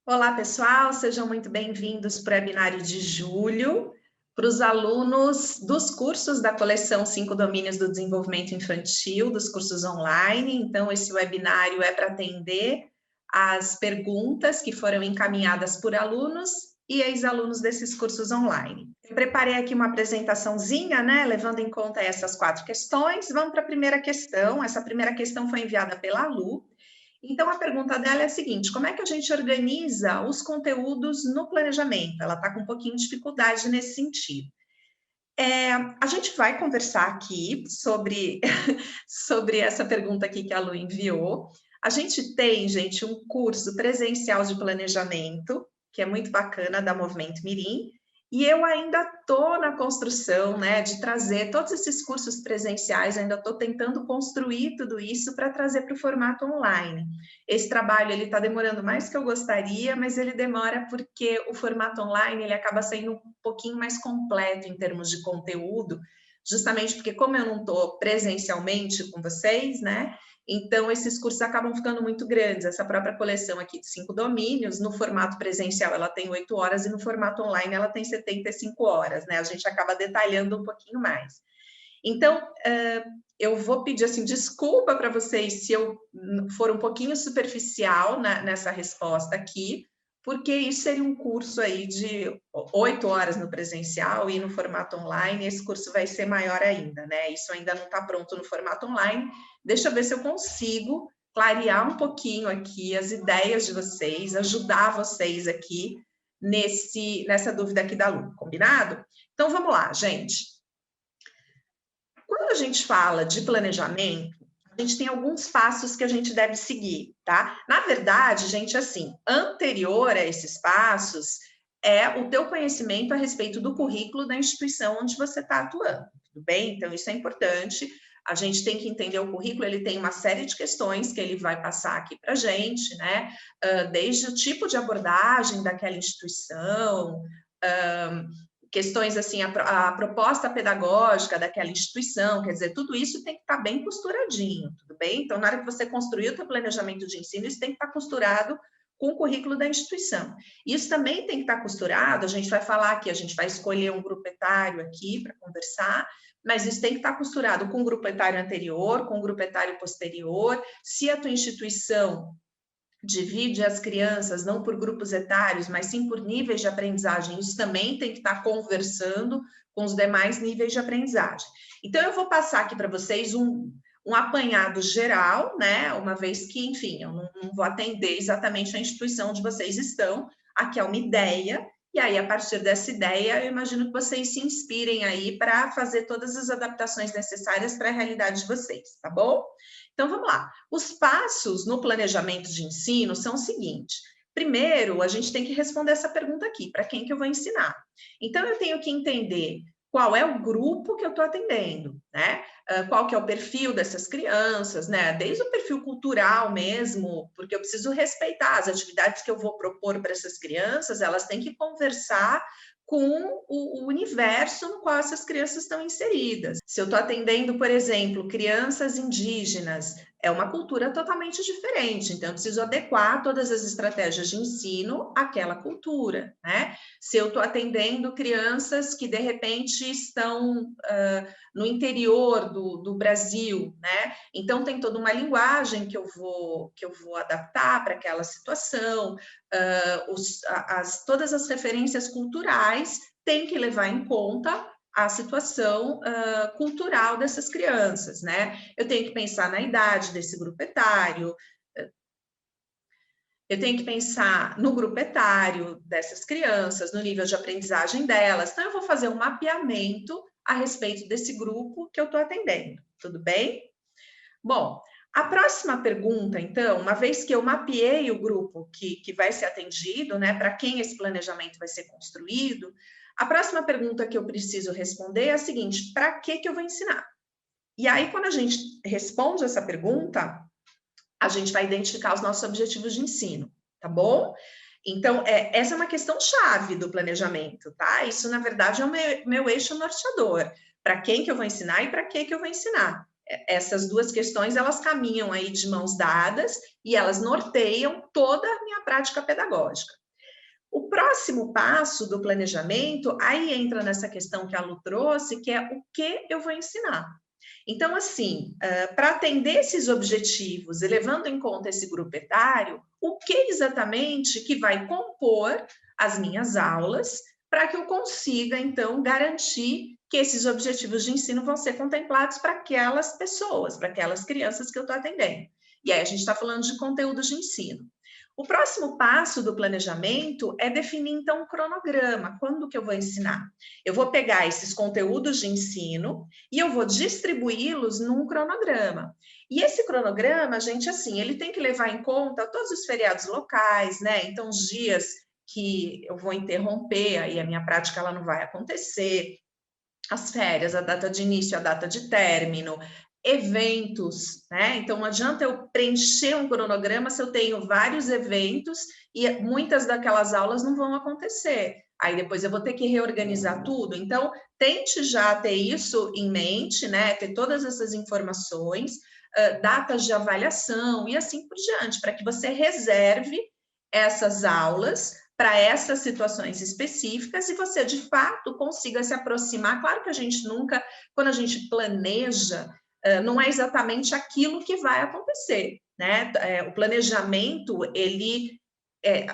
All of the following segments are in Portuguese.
Olá, pessoal, sejam muito bem-vindos para o webinário de julho, para os alunos dos cursos da coleção 5 Domínios do Desenvolvimento Infantil, dos cursos online. Então, esse webinário é para atender as perguntas que foram encaminhadas por alunos e ex-alunos desses cursos online. Eu preparei aqui uma apresentaçãozinha, né, levando em conta essas 4 questões. Vamos para a primeira questão. Essa primeira questão foi enviada pela Lu. Então, a pergunta dela é a seguinte: como é que a gente organiza os conteúdos no planejamento? Ela está com um pouquinho de dificuldade nesse sentido. A gente vai conversar aqui sobre, sobre essa pergunta aqui que a Lu enviou. A gente tem, gente, um curso presencial de planejamento, que é muito bacana, da Movimento Mirim, e eu ainda estou na construção, né, de trazer todos esses cursos presenciais, ainda estou tentando construir tudo isso para trazer para o formato online. Esse trabalho, ele está demorando mais que eu gostaria, mas ele demora porque o formato online, ele acaba sendo um pouquinho mais completo em termos de conteúdo, justamente porque como eu não estou presencialmente com vocês, né, então esses cursos acabam ficando muito grandes. Essa própria coleção aqui de 5 domínios, no formato presencial ela tem 8 horas e no formato online ela tem 75 horas, né, a gente acaba detalhando um pouquinho mais. Então, eu vou pedir assim, desculpa para vocês se eu for um pouquinho superficial nessa resposta aqui, porque isso seria um curso aí de 8 horas no presencial e no formato online, esse curso vai ser maior ainda, né? Isso ainda não está pronto no formato online. Deixa eu ver se eu consigo clarear um pouquinho aqui as ideias de vocês, ajudar vocês aqui nessa dúvida aqui da Lu, combinado? Então, vamos lá, gente. Quando a gente fala de planejamento, a gente tem alguns passos que a gente deve seguir, tá? Na verdade, gente, assim, anterior a esses passos é o teu conhecimento a respeito do currículo da instituição onde você está atuando, tudo bem? Então, isso é importante. A gente tem que entender o currículo, ele tem uma série de questões que ele vai passar aqui para a gente, né? Desde o tipo de abordagem daquela instituição, questões assim, a proposta pedagógica daquela instituição, quer dizer, tudo isso tem que estar bem costuradinho, tudo bem? Então, na hora que você construir o seu planejamento de ensino, isso tem que estar costurado com o currículo da instituição. Isso também tem que estar costurado, a gente vai falar aqui, a gente vai escolher um grupo etário aqui para conversar, mas isso tem que estar costurado com o grupo etário anterior, com o grupo etário posterior. Se a tua instituição divide as crianças não por grupos etários, mas sim por níveis de aprendizagem, isso também tem que estar conversando com os demais níveis de aprendizagem. Então, eu vou passar aqui para vocês um apanhado geral, né? Uma vez que, enfim, eu não vou atender exatamente a instituição onde vocês estão, aqui é uma ideia, e aí, a partir dessa ideia, eu imagino que vocês se inspirem aí para fazer todas as adaptações necessárias para a realidade de vocês, tá bom? Então, vamos lá. Os passos no planejamento de ensino são o seguinte: primeiro, a gente tem que responder essa pergunta aqui: para quem que eu vou ensinar? Então, eu tenho que entender qual é o grupo que eu estou atendendo, né? Qual que é o perfil dessas crianças, né? Desde o perfil cultural mesmo, porque eu preciso respeitar as atividades que eu vou propor para essas crianças, elas têm que conversar com o universo no qual essas crianças estão inseridas. Se eu estou atendendo, por exemplo, crianças indígenas, é uma cultura totalmente diferente, então eu preciso adequar todas as estratégias de ensino àquela cultura, né? Se eu estou atendendo crianças que, de repente, estão no interior do Brasil, né? Então, tem toda uma linguagem que eu vou adaptar para aquela situação, todas as referências culturais têm que levar em conta a situação cultural dessas crianças, né? Eu tenho que pensar na idade desse grupo etário, eu tenho que pensar no grupo etário dessas crianças, no nível de aprendizagem delas. Então, eu vou fazer um mapeamento a respeito desse grupo que eu estou atendendo, tudo bem? Bom, a próxima pergunta, então, uma vez que eu mapeei o grupo que vai ser atendido, né, para quem esse planejamento vai ser construído, a próxima pergunta que eu preciso responder é a seguinte: para que eu vou ensinar? E aí, quando a gente responde essa pergunta, a gente vai identificar os nossos objetivos de ensino, tá bom? Então, essa é uma questão chave do planejamento, tá? Isso, na verdade, é o meu eixo norteador. Para quem que eu vou ensinar e para que eu vou ensinar? essas duas questões, elas caminham aí de mãos dadas e elas norteiam toda a minha prática pedagógica. O próximo passo do planejamento, aí entra nessa questão que a Lu trouxe, que é o que eu vou ensinar. Então, assim, para atender esses objetivos, e levando em conta esse grupo etário, o que exatamente que vai compor as minhas aulas para que eu consiga, então, garantir que esses objetivos de ensino vão ser contemplados para aquelas pessoas, para aquelas crianças que eu estou atendendo. E aí a gente está falando de conteúdos de ensino. O próximo passo do planejamento é definir, então, um cronograma. Quando que eu vou ensinar? Eu vou pegar esses conteúdos de ensino e eu vou distribuí-los num cronograma. E esse cronograma, gente, assim, ele tem que levar em conta todos os feriados locais, né? Então, os dias que eu vou interromper, aí a minha prática ela não vai acontecer, as férias, a data de início, a data de término, eventos, né? Então, não adianta eu preencher um cronograma se eu tenho vários eventos e muitas daquelas aulas não vão acontecer. Aí depois eu vou ter que reorganizar tudo. Então, tente já ter isso em mente, né? Ter todas essas informações, datas de avaliação e assim por diante, para que você reserve essas aulas para essas situações específicas e você, de fato, consiga se aproximar. Claro que a gente nunca, quando a gente planeja, não é exatamente aquilo que vai acontecer, né? O planejamento, ele,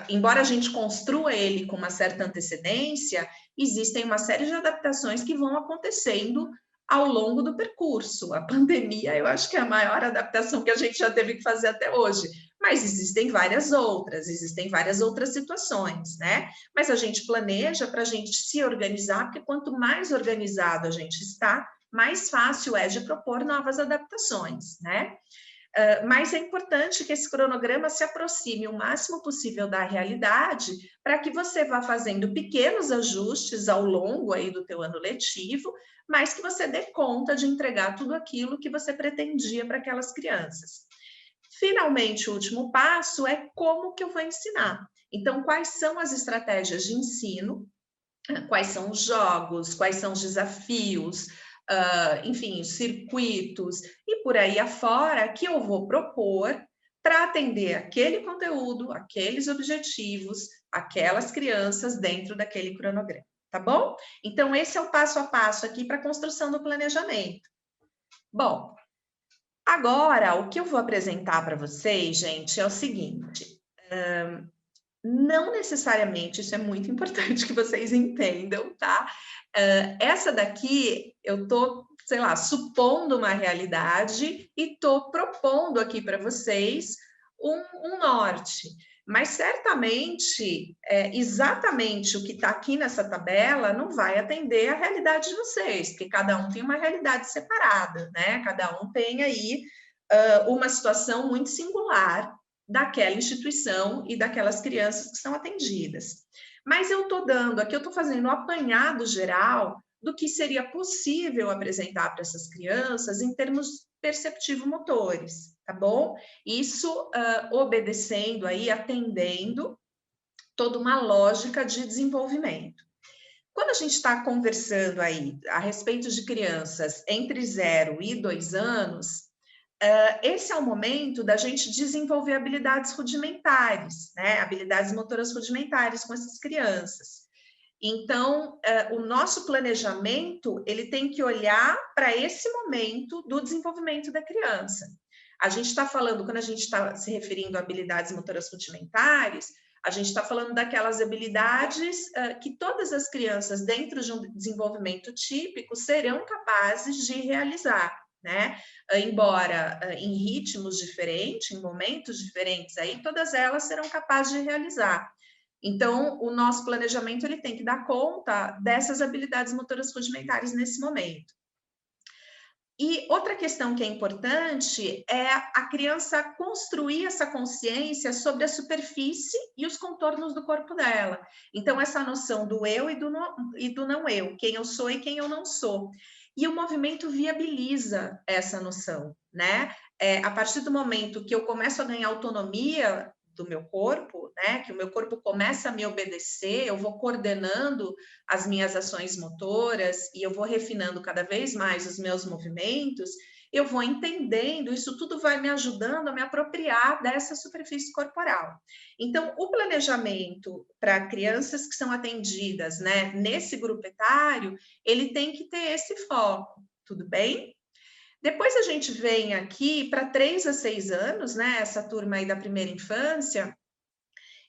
embora a gente construa ele com uma certa antecedência, existem uma série de adaptações que vão acontecendo ao longo do percurso. A pandemia, eu acho que é a maior adaptação que a gente já teve que fazer até hoje, mas existem várias outras situações, né? Mas a gente planeja para a gente se organizar, porque quanto mais organizado a gente está, mais fácil é de propor novas adaptações, né? Mas é importante que esse cronograma se aproxime o máximo possível da realidade para que você vá fazendo pequenos ajustes ao longo aí do teu ano letivo, mas que você dê conta de entregar tudo aquilo que você pretendia para aquelas crianças. Finalmente, o último passo é como que eu vou ensinar. Então, quais são as estratégias de ensino, quais são os jogos, quais são os desafios, enfim, os circuitos e por aí afora que eu vou propor para atender aquele conteúdo, aqueles objetivos, aquelas crianças dentro daquele cronograma, tá bom? Então, esse é o passo a passo aqui para a construção do planejamento. Bom, agora, o que eu vou apresentar para vocês, gente, é o seguinte. Não necessariamente, isso é muito importante que vocês entendam, tá? Essa daqui, eu tô, sei lá, supondo uma realidade e tô propondo aqui para vocês um norte. Mas certamente, exatamente o que está aqui nessa tabela não vai atender a realidade de vocês, porque cada um tem uma realidade separada, né? Cada um tem aí uma situação muito singular daquela instituição e daquelas crianças que são atendidas. Mas eu estou dando, aqui eu estou fazendo um apanhado geral do que seria possível apresentar para essas crianças em termos perceptivo-motores, tá bom? Isso obedecendo aí, atendendo toda uma lógica de desenvolvimento. Quando a gente está conversando aí a respeito de crianças entre 0 e 2 anos, esse é o momento da gente desenvolver habilidades rudimentares, né? Habilidades motoras rudimentares com essas crianças. Então, o nosso planejamento, ele tem que olhar para esse momento do desenvolvimento da criança. A gente está falando, quando a gente está se referindo a habilidades motoras rudimentares, a gente está falando daquelas habilidades que todas as crianças, dentro de um desenvolvimento típico, serão capazes de realizar, né? Embora em ritmos diferentes, em momentos diferentes, aí todas elas serão capazes de realizar. Então, o nosso planejamento ele tem que dar conta dessas habilidades motoras rudimentares nesse momento. E outra questão que é importante é a criança construir essa consciência sobre a superfície e os contornos do corpo dela. Então, essa noção do eu e do não eu, quem eu sou e quem eu não sou. E o movimento viabiliza essa noção, né? A partir do momento que eu começo a ganhar autonomia do meu corpo, né? Que o meu corpo começa a me obedecer, eu vou coordenando as minhas ações motoras e eu vou refinando cada vez mais os meus movimentos, eu vou entendendo, isso tudo vai me ajudando a me apropriar dessa superfície corporal. Então, o planejamento para crianças que são atendidas, né, nesse grupo etário, ele tem que ter esse foco, tudo bem? Depois a gente vem aqui para 3 a 6 anos, né, essa turma aí da primeira infância,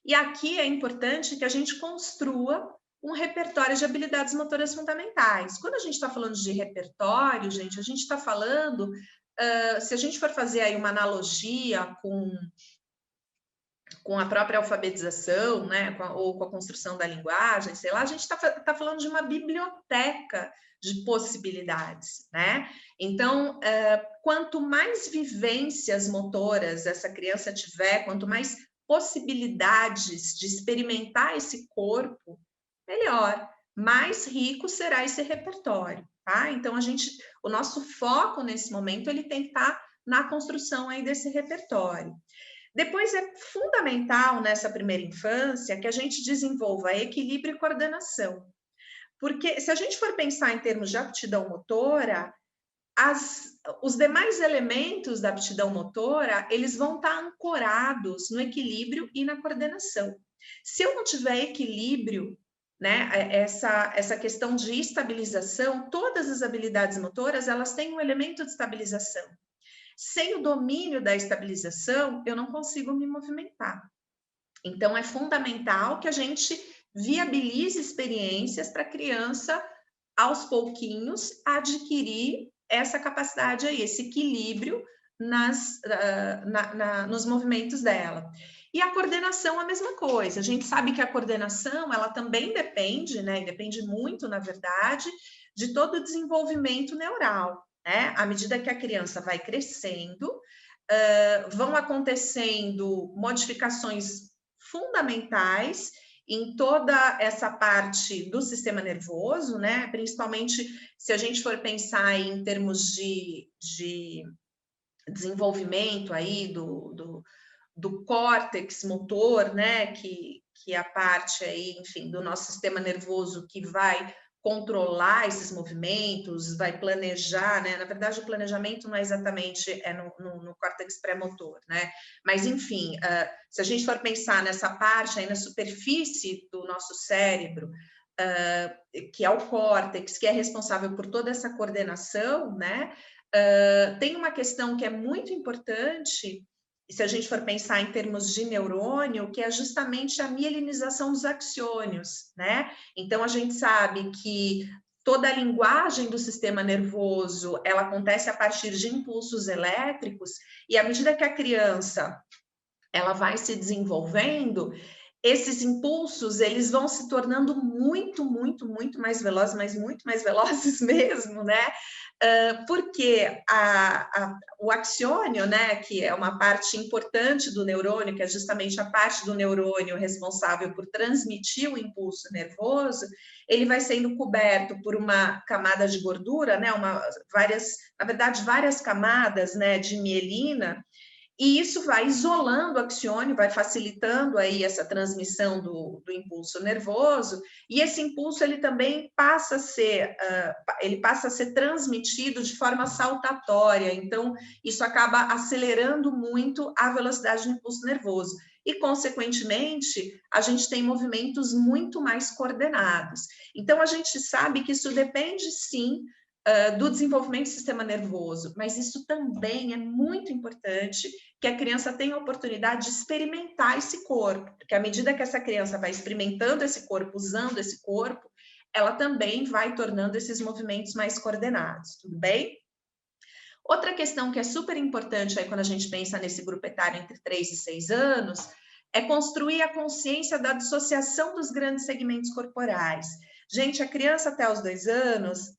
e aqui é importante que a gente construa um repertório de habilidades motoras fundamentais. Quando a gente está falando de repertório, gente, a gente está falando, se a gente for fazer aí uma analogia com a própria alfabetização, né, ou com a construção da linguagem, sei lá, a gente está falando de uma biblioteca de possibilidades, né? Então, quanto mais vivências motoras essa criança tiver, quanto mais possibilidades de experimentar esse corpo, melhor, mais rico será esse repertório, tá? Então, o nosso foco nesse momento, ele tem que estar na construção aí desse repertório. Depois é fundamental nessa primeira infância que a gente desenvolva equilíbrio e coordenação. Porque se a gente for pensar em termos de aptidão motora, os demais elementos da aptidão motora, eles vão estar ancorados no equilíbrio e na coordenação. Se eu não tiver equilíbrio, né, essa questão de estabilização, todas as habilidades motoras, elas têm um elemento de estabilização. Sem o domínio da estabilização, eu não consigo me movimentar. Então, é fundamental que a gente viabilize experiências para a criança, aos pouquinhos, adquirir essa capacidade aí, esse equilíbrio nos movimentos dela. E a coordenação, a mesma coisa. A gente sabe que a coordenação, ela também depende, né? E depende muito, na verdade, de todo o desenvolvimento neural, né? À medida que a criança vai crescendo, vão acontecendo modificações fundamentais em toda essa parte do sistema nervoso, né? Principalmente se a gente for pensar em termos de desenvolvimento aí do córtex motor, né? Que é a parte aí, enfim, do nosso sistema nervoso que vai controlar esses movimentos, vai planejar, né? Na verdade, o planejamento não é exatamente no córtex pré-motor, né? Mas, enfim, se a gente for pensar nessa parte aí na superfície do nosso cérebro, que é o córtex, que é responsável por toda essa coordenação, né? Tem uma questão que é muito importante, se a gente for pensar em termos de neurônio, que é justamente a mielinização dos axônios, né? Então, a gente sabe que toda a linguagem do sistema nervoso, ela acontece a partir de impulsos elétricos, e à medida que a criança, ela vai se desenvolvendo, esses impulsos, eles vão se tornando muito, muito, muito mais velozes, mas muito mais velozes mesmo, né? Porque o axônio, né, que é uma parte importante do neurônio, que é justamente a parte do neurônio responsável por transmitir o impulso nervoso, ele vai sendo coberto por uma camada de gordura, né, na verdade, várias camadas, né, de mielina, e isso vai isolando o axônio, vai facilitando aí essa transmissão do impulso nervoso, e esse impulso ele também passa a ser transmitido de forma saltatória, então isso acaba acelerando muito a velocidade do impulso nervoso, e consequentemente a gente tem movimentos muito mais coordenados. Então a gente sabe que isso depende sim do desenvolvimento do sistema nervoso, mas isso também é muito importante que a criança tenha a oportunidade de experimentar esse corpo, porque à medida que essa criança vai experimentando esse corpo, usando esse corpo, ela também vai tornando esses movimentos mais coordenados, tudo bem? Outra questão que é super importante aí quando a gente pensa nesse grupo etário entre 3 e 6 anos é construir a consciência da dissociação dos grandes segmentos corporais. Gente, a criança até os 2 anos,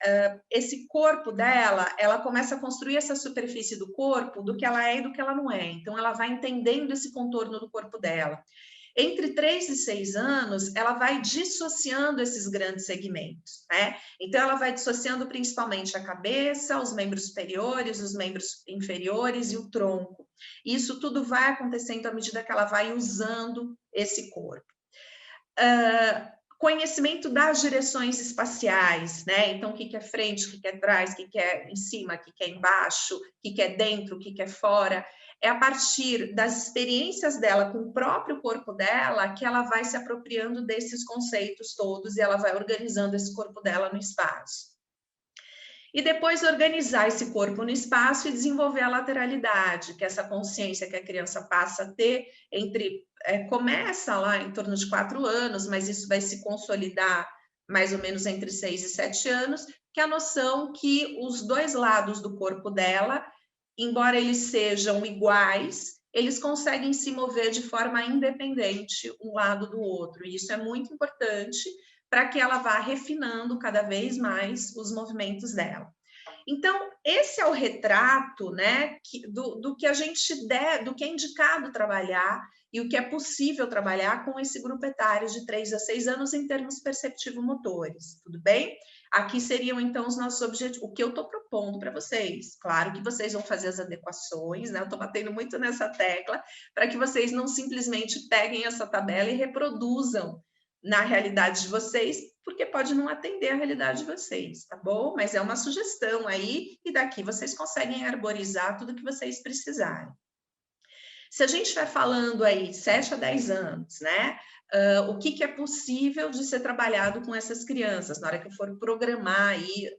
esse corpo dela, ela começa a construir essa superfície do corpo do que ela é e do que ela não é. Então, ela vai entendendo esse contorno do corpo dela. Entre 3 e 6 anos, ela vai dissociando esses grandes segmentos, né? Então, ela vai dissociando principalmente a cabeça, os membros superiores, os membros inferiores e o tronco. Isso tudo vai acontecendo à medida que ela vai usando esse corpo. conhecimento das direções espaciais, né? Então, o que é frente, o que é atrás, o que é em cima, o que é embaixo, o que é dentro, o que é fora. É a partir das experiências dela com o próprio corpo dela que ela vai se apropriando desses conceitos todos e ela vai organizando esse corpo dela no espaço. E depois organizar esse corpo no espaço e desenvolver a lateralidade, que é essa consciência que a criança passa a ter começa lá em torno de 4 anos, mas isso vai se consolidar mais ou menos entre 6 e 7 anos, que é a noção que os dois lados do corpo dela, embora eles sejam iguais, eles conseguem se mover de forma independente um lado do outro, e isso é muito importante para que ela vá refinando cada vez mais os movimentos dela. Então, esse é o retrato, né, do que a gente do que é indicado trabalhar e o que é possível trabalhar com esse grupo etário de 3 a 6 anos em termos perceptivo-motores, tudo bem? Aqui seriam, então, os nossos objetivos, o que eu estou propondo para vocês. Claro que vocês vão fazer as adequações, né? Eu estou batendo muito nessa tecla, para que vocês não simplesmente peguem essa tabela e reproduzam na realidade de vocês, porque pode não atender a realidade de vocês, tá bom? Mas é uma sugestão aí, e daqui vocês conseguem arborizar tudo que vocês precisarem. Se a gente estiver falando aí 7 a 10 anos, né? O que é possível de ser trabalhado com essas crianças, na hora que eu for programar aí,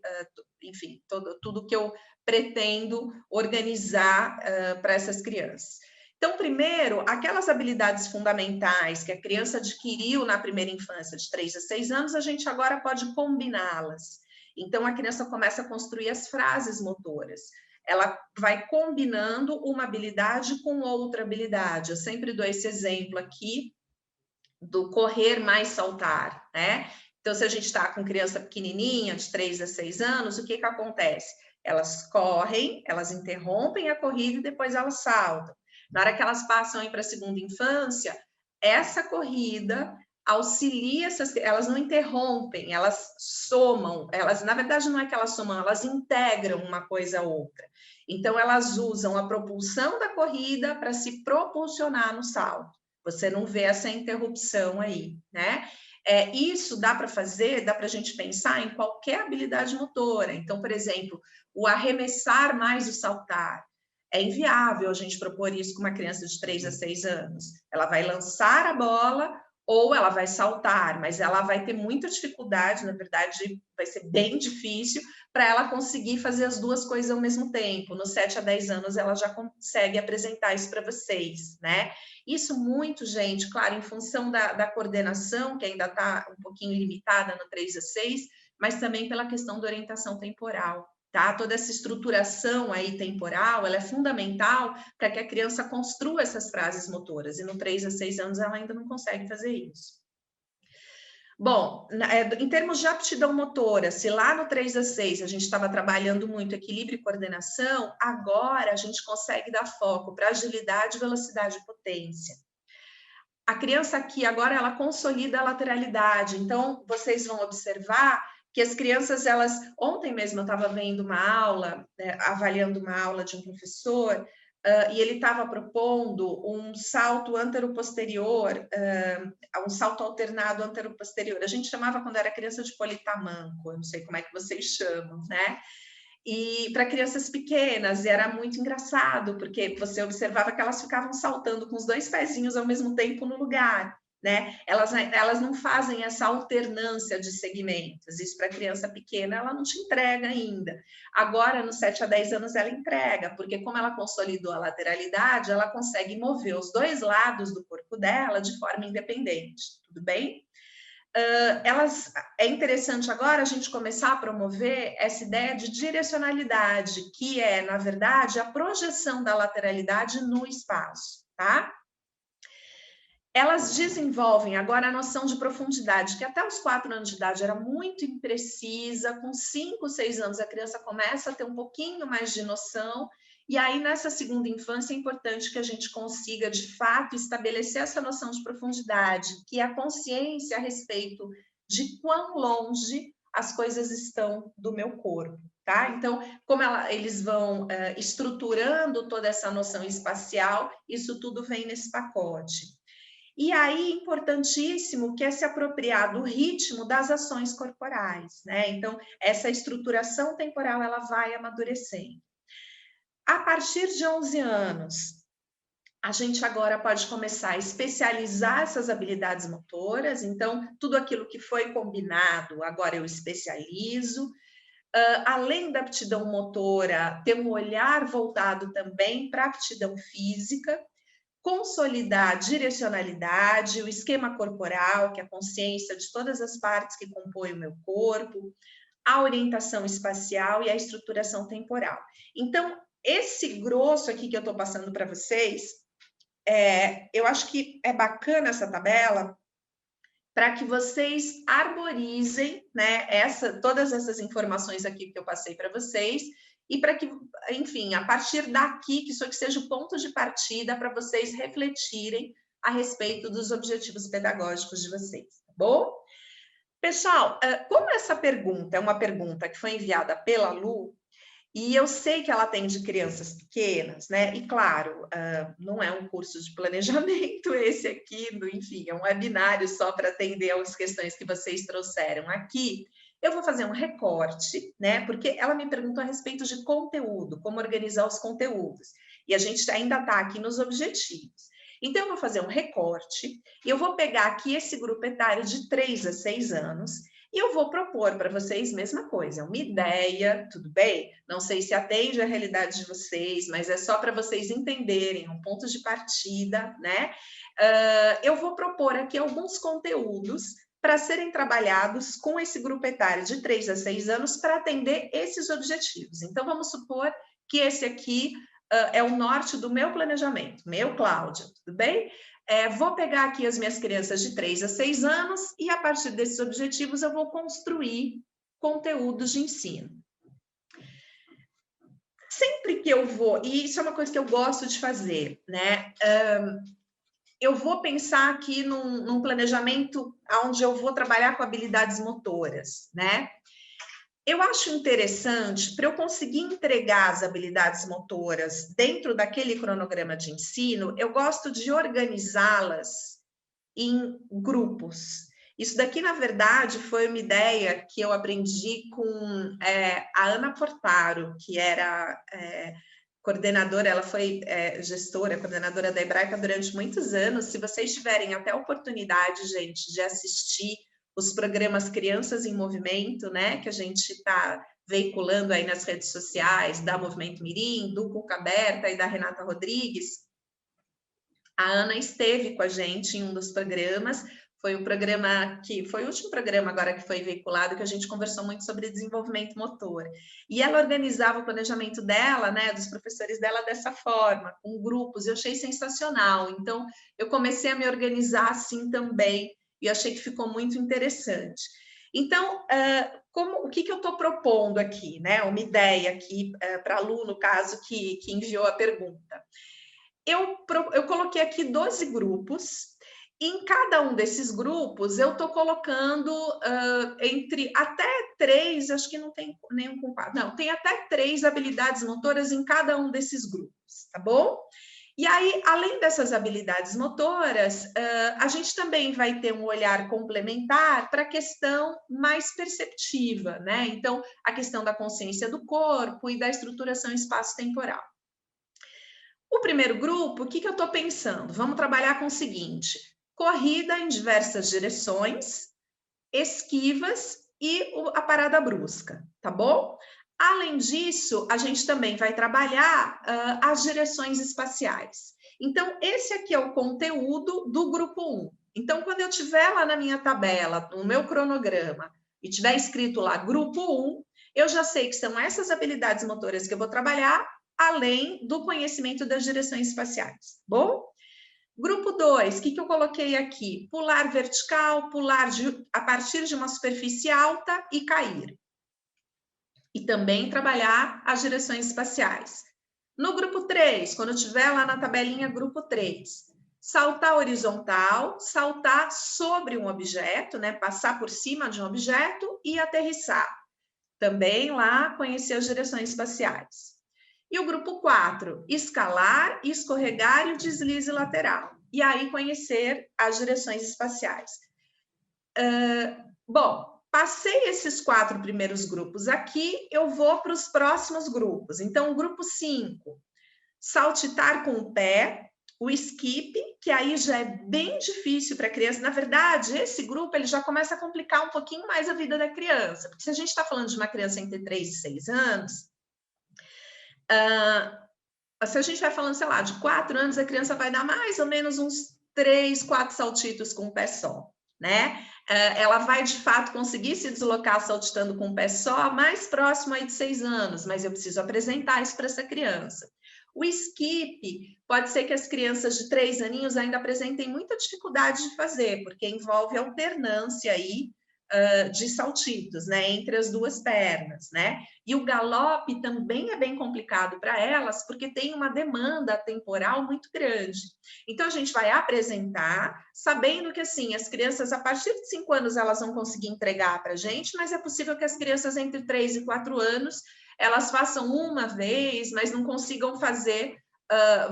enfim, tudo que eu pretendo organizar para essas crianças. Então, primeiro, aquelas habilidades fundamentais que a criança adquiriu na primeira infância, de 3 a 6 anos, a gente agora pode combiná-las. Então, a criança começa a construir as frases motoras. Ela vai combinando uma habilidade com outra habilidade. Eu sempre dou esse exemplo aqui do correr mais saltar, né? Então, se a gente está com criança pequenininha, de 3 a 6 anos, o que acontece? Elas correm, elas interrompem a corrida e depois elas saltam. Na hora que elas passam para a segunda infância, essa corrida auxilia elas não interrompem, elas somam, elas, na verdade, não é que elas somam, elas integram uma coisa a outra. Então, elas usam a propulsão da corrida para se propulsionar no salto. Você não vê essa interrupção aí, né? Isso dá para fazer, dá para a gente pensar em qualquer habilidade motora. Então, por exemplo, o arremessar mais o saltar. É inviável a gente propor isso com uma criança de 3 a 6 anos. Ela vai lançar a bola ou ela vai saltar, mas ela vai ter muita dificuldade, na verdade, vai ser bem difícil para ela conseguir fazer as duas coisas ao mesmo tempo. Nos 7 a 10 anos, ela já consegue apresentar isso para vocês, né? Isso muito, gente, claro, em função da coordenação, que ainda está um pouquinho limitada no 3 a 6, mas também pela questão da orientação temporal. Tá? Toda essa estruturação aí temporal, ela é fundamental para que a criança construa essas frases motoras, e no 3 a 6 anos ela ainda não consegue fazer isso. Bom, em termos de aptidão motora, se lá no 3 a 6 a gente estava trabalhando muito equilíbrio e coordenação, agora a gente consegue dar foco para agilidade, velocidade e potência. A criança aqui agora ela consolida a lateralidade, então vocês vão observar que as crianças, elas... Ontem mesmo eu estava vendo uma aula, avaliando uma aula de um professor, e ele estava propondo um salto antero-posterior, um salto alternado antero-posterior. A gente chamava, quando era criança, de politamanco, eu não sei como é que vocês chamam, né? E para crianças pequenas, e era muito engraçado, porque você observava que elas ficavam saltando com os dois pezinhos ao mesmo tempo no lugar, né? Elas não fazem essa alternância de segmentos. Isso para criança pequena, ela não te entrega ainda. Agora, nos 7 a 10 anos, ela entrega, porque como ela consolidou a lateralidade, ela consegue mover os dois lados do corpo dela de forma independente, tudo bem? É interessante agora a gente começar a promover essa ideia de direcionalidade, que é, na verdade, a projeção da lateralidade no espaço, tá? Elas desenvolvem agora a noção de profundidade, que até os 4 anos de idade era muito imprecisa, com 5, 6 anos a criança começa a ter um pouquinho mais de noção, e aí nessa segunda infância é importante que a gente consiga, de fato, estabelecer essa noção de profundidade, que é a consciência a respeito de quão longe as coisas estão do meu corpo, tá? Então, como eles vão estruturando toda essa noção espacial, isso tudo vem nesse pacote. E aí, importantíssimo, que é se apropriar do ritmo das ações corporais, né? Então, essa estruturação temporal, ela vai amadurecendo. A partir de 11 anos, a gente agora pode começar a especializar essas habilidades motoras, então, tudo aquilo que foi combinado, agora eu especializo. Além da aptidão motora, ter um olhar voltado também para a aptidão física, consolidar a direcionalidade, o esquema corporal, que é a consciência de todas as partes que compõem o meu corpo, a orientação espacial e a estruturação temporal. Então, esse grosso aqui que eu estou passando para vocês, eu acho que é bacana essa tabela para que vocês arborizem, né, todas essas informações aqui que eu passei para vocês, e para que, enfim, a partir daqui, que isso aqui seja o ponto de partida para vocês refletirem a respeito dos objetivos pedagógicos de vocês, tá bom? Pessoal, como essa pergunta é uma pergunta que foi enviada pela Lu, e eu sei que ela atende crianças pequenas, né? E claro, não é um curso de planejamento esse aqui, enfim, é um webinário só para atender às questões que vocês trouxeram aqui. Eu vou fazer um recorte, né? Porque ela me perguntou a respeito de conteúdo, como organizar os conteúdos. E a gente ainda está aqui nos objetivos. Então, eu vou fazer um recorte, e eu vou pegar aqui esse grupo etário de 3 a 6 anos, e eu vou propor para vocês a mesma coisa, uma ideia, tudo bem? Não sei se atende à realidade de vocês, mas é só para vocês entenderem, um ponto de partida, né? Eu vou propor aqui alguns conteúdos para serem trabalhados com esse grupo etário de 3 a 6 anos para atender esses objetivos. Então, vamos supor que esse aqui é o norte do meu planejamento, meu, Cláudia, tudo bem? Vou pegar aqui as minhas crianças de 3 a 6 anos e, a partir desses objetivos, eu vou construir conteúdos de ensino. Sempre que eu vou, e isso é uma coisa que eu gosto de fazer, né? Eu vou pensar aqui num planejamento onde eu vou trabalhar com habilidades motoras, né? Eu acho interessante, para eu conseguir entregar as habilidades motoras dentro daquele cronograma de ensino, eu gosto de organizá-las em grupos. Isso daqui, na verdade, foi uma ideia que eu aprendi com a Ana Portaro, que era coordenadora, ela foi gestora, coordenadora da Hebraica durante muitos anos. Se vocês tiverem até a oportunidade, gente, de assistir os programas Crianças em Movimento, né, que a gente está veiculando aí nas redes sociais, da Movimento Mirim, do Cuca Aberta e da Renata Rodrigues, a Ana esteve com a gente em um dos programas, foi o programa que foi o último programa agora que foi veiculado, que a gente conversou muito sobre desenvolvimento motor. E ela organizava o planejamento dela, né, dos professores dela dessa forma, com grupos, eu achei sensacional. Então, eu comecei a me organizar assim também, e achei que ficou muito interessante. Então, o que eu estou propondo aqui, né? Uma ideia aqui para a Lu, no caso, que enviou a pergunta. Eu coloquei aqui 12 grupos, e em cada um desses grupos eu estou colocando entre até 3, acho que não tem nenhum com 4, não, tem até 3 habilidades motoras em cada um desses grupos, tá bom? E aí, além dessas habilidades motoras, a gente também vai ter um olhar complementar para a questão mais perceptiva, né? Então, a questão da consciência do corpo e da estruturação espaço-temporal. O primeiro grupo, o que eu estou pensando? Vamos trabalhar com o seguinte: corrida em diversas direções, esquivas e a parada brusca, tá bom? Além disso, a gente também vai trabalhar as direções espaciais. Então, esse aqui é o conteúdo do grupo 1. Então, quando eu tiver lá na minha tabela, no meu cronograma, e tiver escrito lá grupo 1, eu já sei que são essas habilidades motoras que eu vou trabalhar, além do conhecimento das direções espaciais, bom? Grupo 2, o que eu coloquei aqui? Pular vertical, pular a partir de uma superfície alta e cair. E também trabalhar as direções espaciais. No grupo 3, quando estiver lá na tabelinha grupo 3, saltar horizontal, saltar sobre um objeto, né? Passar por cima de um objeto e aterrissar. Também lá conhecer as direções espaciais. E o grupo 4, escalar, escorregar e o deslize lateral. e aí conhecer as direções espaciais. Bom, passei esses 4 primeiros grupos aqui, eu vou para os próximos grupos. Então, o grupo 5, saltitar com o pé, o skip, que aí já é bem difícil para a criança. Na verdade, esse grupo ele já começa a complicar um pouquinho mais a vida da criança, porque se a gente está falando de uma criança entre 3 e 6 anos, se a gente vai falando, sei lá, de 4 anos, a criança vai dar mais ou menos uns 3, 4 saltitos com o pé só, né? Ela vai, de fato, conseguir se deslocar saltitando com o pé só mais próximo aí de 6 anos, mas eu preciso apresentar isso para essa criança. O skip, pode ser que as crianças de 3 aninhos ainda apresentem muita dificuldade de fazer, porque envolve alternância aí de saltitos, né, entre as duas pernas, né? E o galope também é bem complicado para elas, porque tem uma demanda temporal muito grande. Então, a gente vai apresentar, sabendo que, assim, as crianças, a partir de 5 anos, elas vão conseguir entregar para a gente, mas é possível que as crianças entre 3 e 4 anos, elas façam uma vez, mas não consigam fazer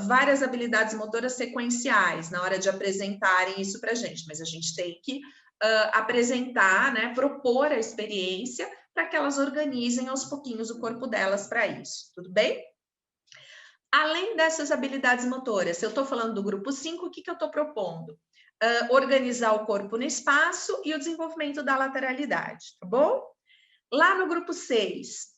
várias habilidades motoras sequenciais na hora de apresentarem isso para a gente. Mas a gente tem que apresentar, né, propor a experiência para que elas organizem aos pouquinhos o corpo delas para isso, tudo bem? Além dessas habilidades motoras, se eu estou falando do grupo 5, o que eu estou propondo? Organizar o corpo no espaço e o desenvolvimento da lateralidade, tá bom? Lá no grupo 6,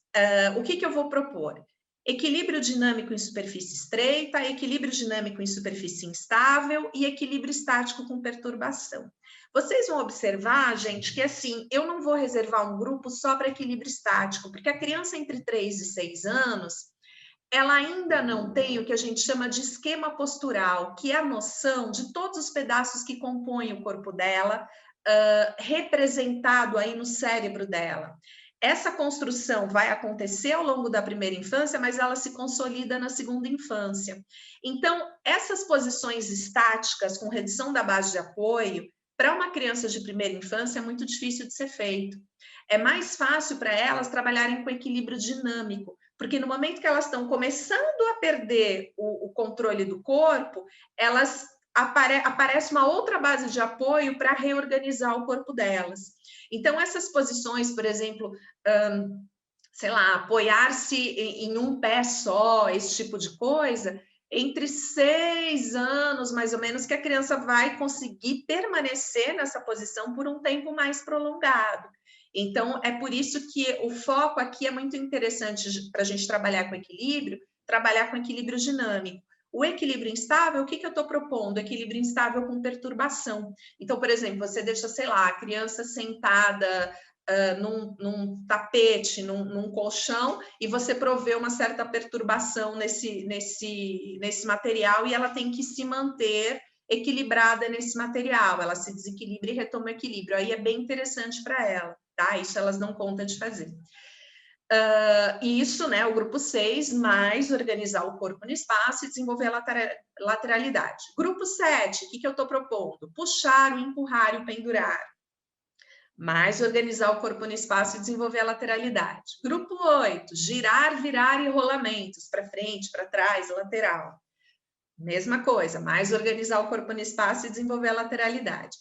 o que eu vou propor? Equilíbrio dinâmico em superfície estreita, equilíbrio dinâmico em superfície instável e equilíbrio estático com perturbação. Vocês vão observar, gente, que assim, eu não vou reservar um grupo só para equilíbrio estático, porque a criança entre 3 e 6 anos, ela ainda não tem o que a gente chama de esquema postural, que é a noção de todos os pedaços que compõem o corpo dela, representado aí no cérebro dela. Essa construção vai acontecer ao longo da primeira infância, mas ela se consolida na segunda infância. Então, essas posições estáticas com redução da base de apoio, para uma criança de primeira infância é muito difícil de ser feito. É mais fácil para elas trabalharem com equilíbrio dinâmico, porque no momento que elas estão começando a perder o controle do corpo, elas aparece uma outra base de apoio para reorganizar o corpo delas. Então, essas posições, por exemplo, sei lá, apoiar-se em um pé só, esse tipo de coisa, entre 6 anos, mais ou menos, que a criança vai conseguir permanecer nessa posição por um tempo mais prolongado. Então, é por isso que o foco aqui é muito interessante para a gente trabalhar com equilíbrio dinâmico. O equilíbrio instável, o que eu estou propondo? Equilíbrio instável com perturbação. Então, por exemplo, você deixa, sei lá, a criança sentada num tapete, num colchão, e você provê uma certa perturbação nesse material, e ela tem que se manter equilibrada nesse material, ela se desequilibra e retoma o equilíbrio. Aí é bem interessante para ela, tá? Isso elas dão conta de fazer. Isso, né, o grupo 6, mais organizar o corpo no espaço e desenvolver a lateralidade. Grupo 7, o que eu estou propondo? Puxar, o empurrar e o pendurar. Mais organizar o corpo no espaço e desenvolver a lateralidade. Grupo 8, girar, virar e rolamentos, para frente, para trás, lateral. Mesma coisa, mais organizar o corpo no espaço e desenvolver a lateralidade.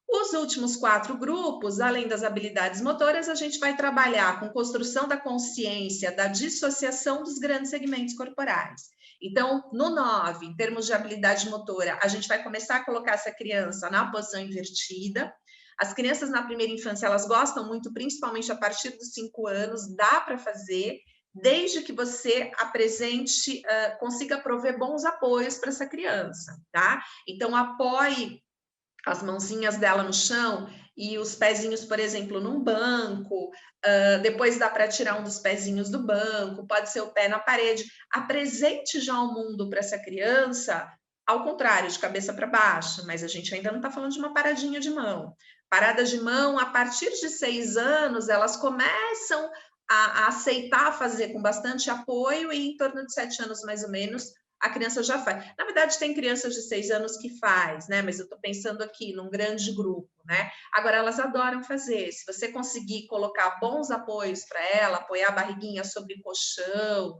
Os últimos 4 grupos, além das habilidades motoras, a gente vai trabalhar com construção da consciência, da dissociação dos grandes segmentos corporais. Então, no 9, em termos de habilidade motora, a gente vai começar a colocar essa criança na posição invertida. As crianças na primeira infância, elas gostam muito, principalmente a partir dos 5 anos, dá para fazer, desde que você apresente, consiga prover bons apoios para essa criança, tá? Então, apoie as mãozinhas dela no chão e os pezinhos, por exemplo, num banco, depois dá para tirar um dos pezinhos do banco, pode ser o pé na parede. Apresente já o mundo para essa criança, ao contrário, de cabeça para baixo, mas a gente ainda não está falando de uma paradinha de mão. Paradas de mão, a partir de 6 anos, elas começam a aceitar fazer com bastante apoio e em torno de 7 anos, mais ou menos, a criança já faz. Na verdade, tem crianças de 6 anos que faz, né? Mas eu estou pensando aqui num grande grupo, né? Agora, elas adoram fazer. Se você conseguir colocar bons apoios para ela, apoiar a barriguinha sobre o colchão,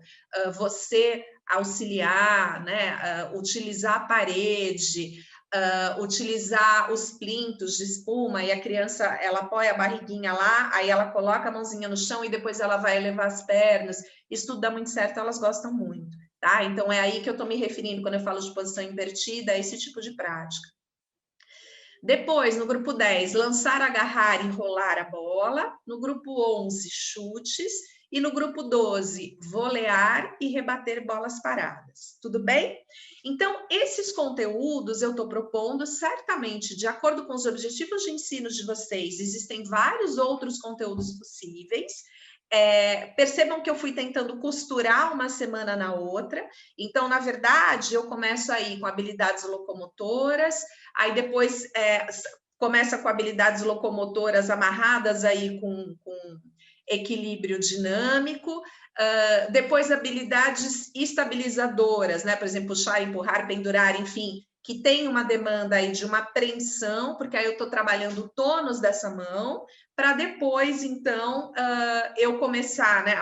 você auxiliar, né? Utilizar a parede, utilizar os plintos de espuma e a criança, ela apoia a barriguinha lá, aí ela coloca a mãozinha no chão e depois ela vai elevar as pernas. Isso tudo dá muito certo, elas gostam muito, tá? Então, é aí que eu estou me referindo quando eu falo de posição invertida, a esse tipo de prática. Depois, no grupo 10, lançar, agarrar e rolar a bola. No grupo 11, chutes. E no grupo 12, volear e rebater bolas paradas. Tudo bem? Então, esses conteúdos eu estou propondo, certamente, de acordo com os objetivos de ensino de vocês, existem vários outros conteúdos possíveis. Percebam que eu fui tentando costurar uma semana na outra. Então, na verdade, eu começo aí com habilidades locomotoras, aí depois começa com habilidades locomotoras amarradas aí com equilíbrio dinâmico, depois habilidades estabilizadoras, né? Por exemplo, puxar, empurrar, pendurar, enfim, que tem uma demanda aí de uma apreensão, porque aí eu estou trabalhando o tônus dessa mão, para depois, então, eu começar, né?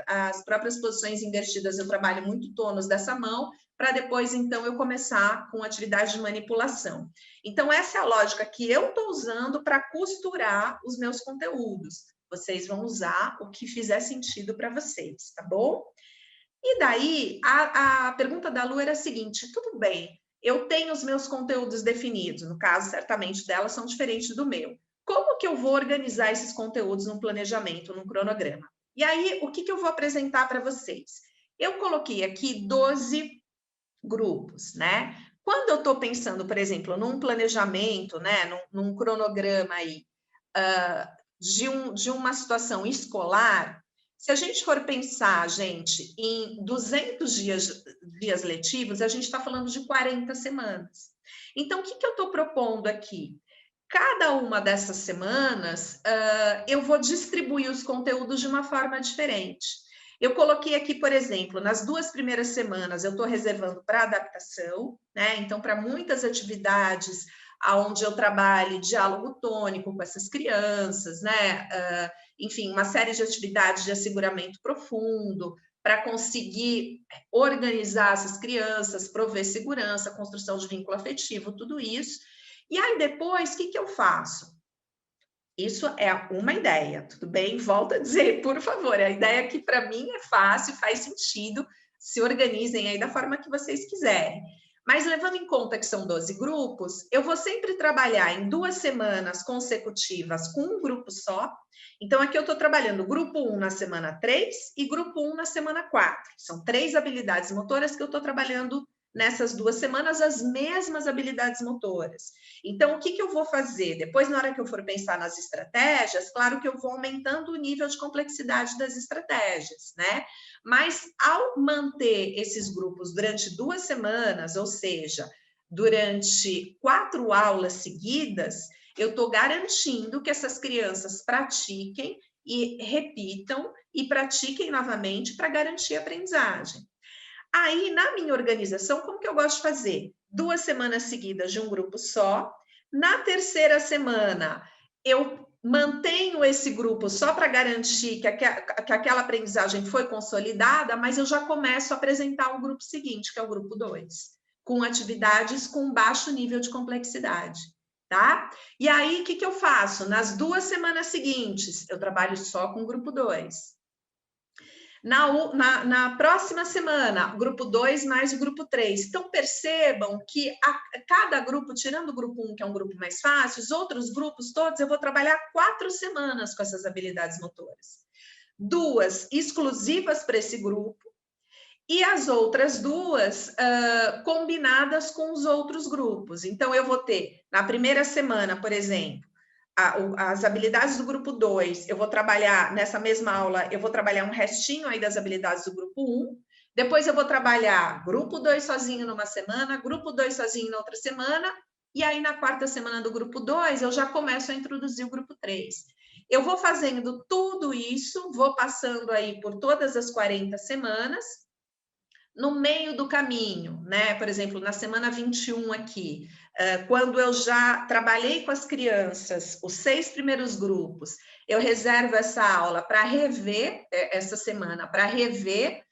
As próprias posições invertidas, eu trabalho muito tônus dessa mão, para depois, então, eu começar com atividade de manipulação. Então, essa é a lógica que eu estou usando para costurar os meus conteúdos. Vocês vão usar o que fizer sentido para vocês, tá bom? E daí, a pergunta da Lu era a seguinte: tudo bem, eu tenho os meus conteúdos definidos, no caso, certamente delas são diferentes do meu. Como que eu vou organizar esses conteúdos num planejamento, num cronograma? E aí, o que eu vou apresentar para vocês? Eu coloquei aqui 12 grupos, né? Quando eu estou pensando, por exemplo, num planejamento, né, num cronograma aí, de uma situação escolar, se a gente for pensar, gente, em 200 dias letivos, a gente está falando de 40 semanas. Então, o que eu estou propondo aqui? Cada uma dessas semanas, eu vou distribuir os conteúdos de uma forma diferente. Eu coloquei aqui, por exemplo, nas 2 primeiras semanas, eu estou reservando para adaptação, né? Então, para muitas atividades onde eu trabalho diálogo tônico com essas crianças, né? Enfim, uma série de atividades de asseguramento profundo, para conseguir organizar essas crianças, prover segurança, construção de vínculo afetivo, tudo isso. E aí, depois, o que eu faço? Isso é uma ideia, tudo bem? Volto a dizer, por favor, a ideia que para mim é fácil, faz sentido, se organizem aí da forma que vocês quiserem. Mas levando em conta que são 12 grupos, eu vou sempre trabalhar em 2 semanas consecutivas com um grupo só. Então, aqui eu estou trabalhando grupo 1 na semana 3 e grupo 1 na semana 4. São 3 habilidades motoras que eu estou trabalhando nessas 2 semanas, as mesmas habilidades motoras. Então, o que eu vou fazer? Depois, na hora que eu for pensar nas estratégias, claro que eu vou aumentando o nível de complexidade das estratégias, né? Mas, ao manter esses grupos durante 2 semanas, ou seja, durante 4 aulas seguidas, eu estou garantindo que essas crianças pratiquem e repitam e pratiquem novamente para garantir a aprendizagem. Aí, na minha organização, como que eu gosto de fazer? 2 semanas seguidas de um grupo só. Na terceira semana, eu mantenho esse grupo só para garantir que aquela aprendizagem foi consolidada, mas eu já começo a apresentar o grupo seguinte, que é o grupo 2, com atividades com baixo nível de complexidade, tá? E aí, o que eu faço? Nas 2 semanas seguintes, eu trabalho só com o grupo 2. Na próxima semana, grupo 2 mais o grupo 3. Então, percebam que cada grupo, tirando o grupo 1, que é um grupo mais fácil, os outros grupos todos, eu vou trabalhar 4 semanas com essas habilidades motoras. 2 exclusivas para esse grupo e as outras 2 combinadas com os outros grupos. Então, eu vou ter, na primeira semana, por exemplo, as habilidades do grupo 2, eu vou trabalhar nessa mesma aula, eu vou trabalhar um restinho aí das habilidades do grupo 1, depois eu vou trabalhar grupo 2 sozinho numa semana, grupo 2 sozinho na outra semana, e aí na quarta semana do grupo 2, eu já começo a introduzir o grupo 3. Eu vou fazendo tudo isso, vou passando aí por todas as 40 semanas, no meio do caminho, né? Por exemplo, na semana 21 aqui, quando eu já trabalhei com as crianças, os 6 primeiros grupos, eu reservo essa aula para rever, essa semana, para rever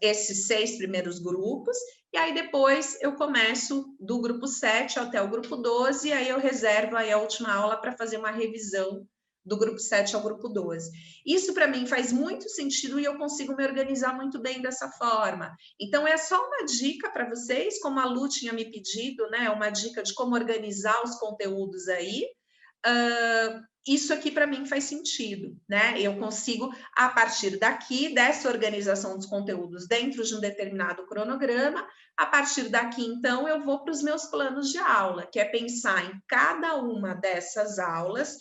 esses 6 primeiros grupos, e aí depois eu começo do grupo 7 até o grupo 12, e aí eu reservo aí a última aula para fazer uma revisão do grupo 7 ao grupo 12. Isso para mim faz muito sentido e eu consigo me organizar muito bem dessa forma. Então é só uma dica para vocês, como a Lu tinha me pedido, né? Uma dica de como organizar os conteúdos aí. Isso aqui para mim faz sentido, né? Eu consigo, a partir daqui, dessa organização dos conteúdos dentro de um determinado cronograma, a partir daqui, então, eu vou para os meus planos de aula, que é pensar em cada uma dessas aulas,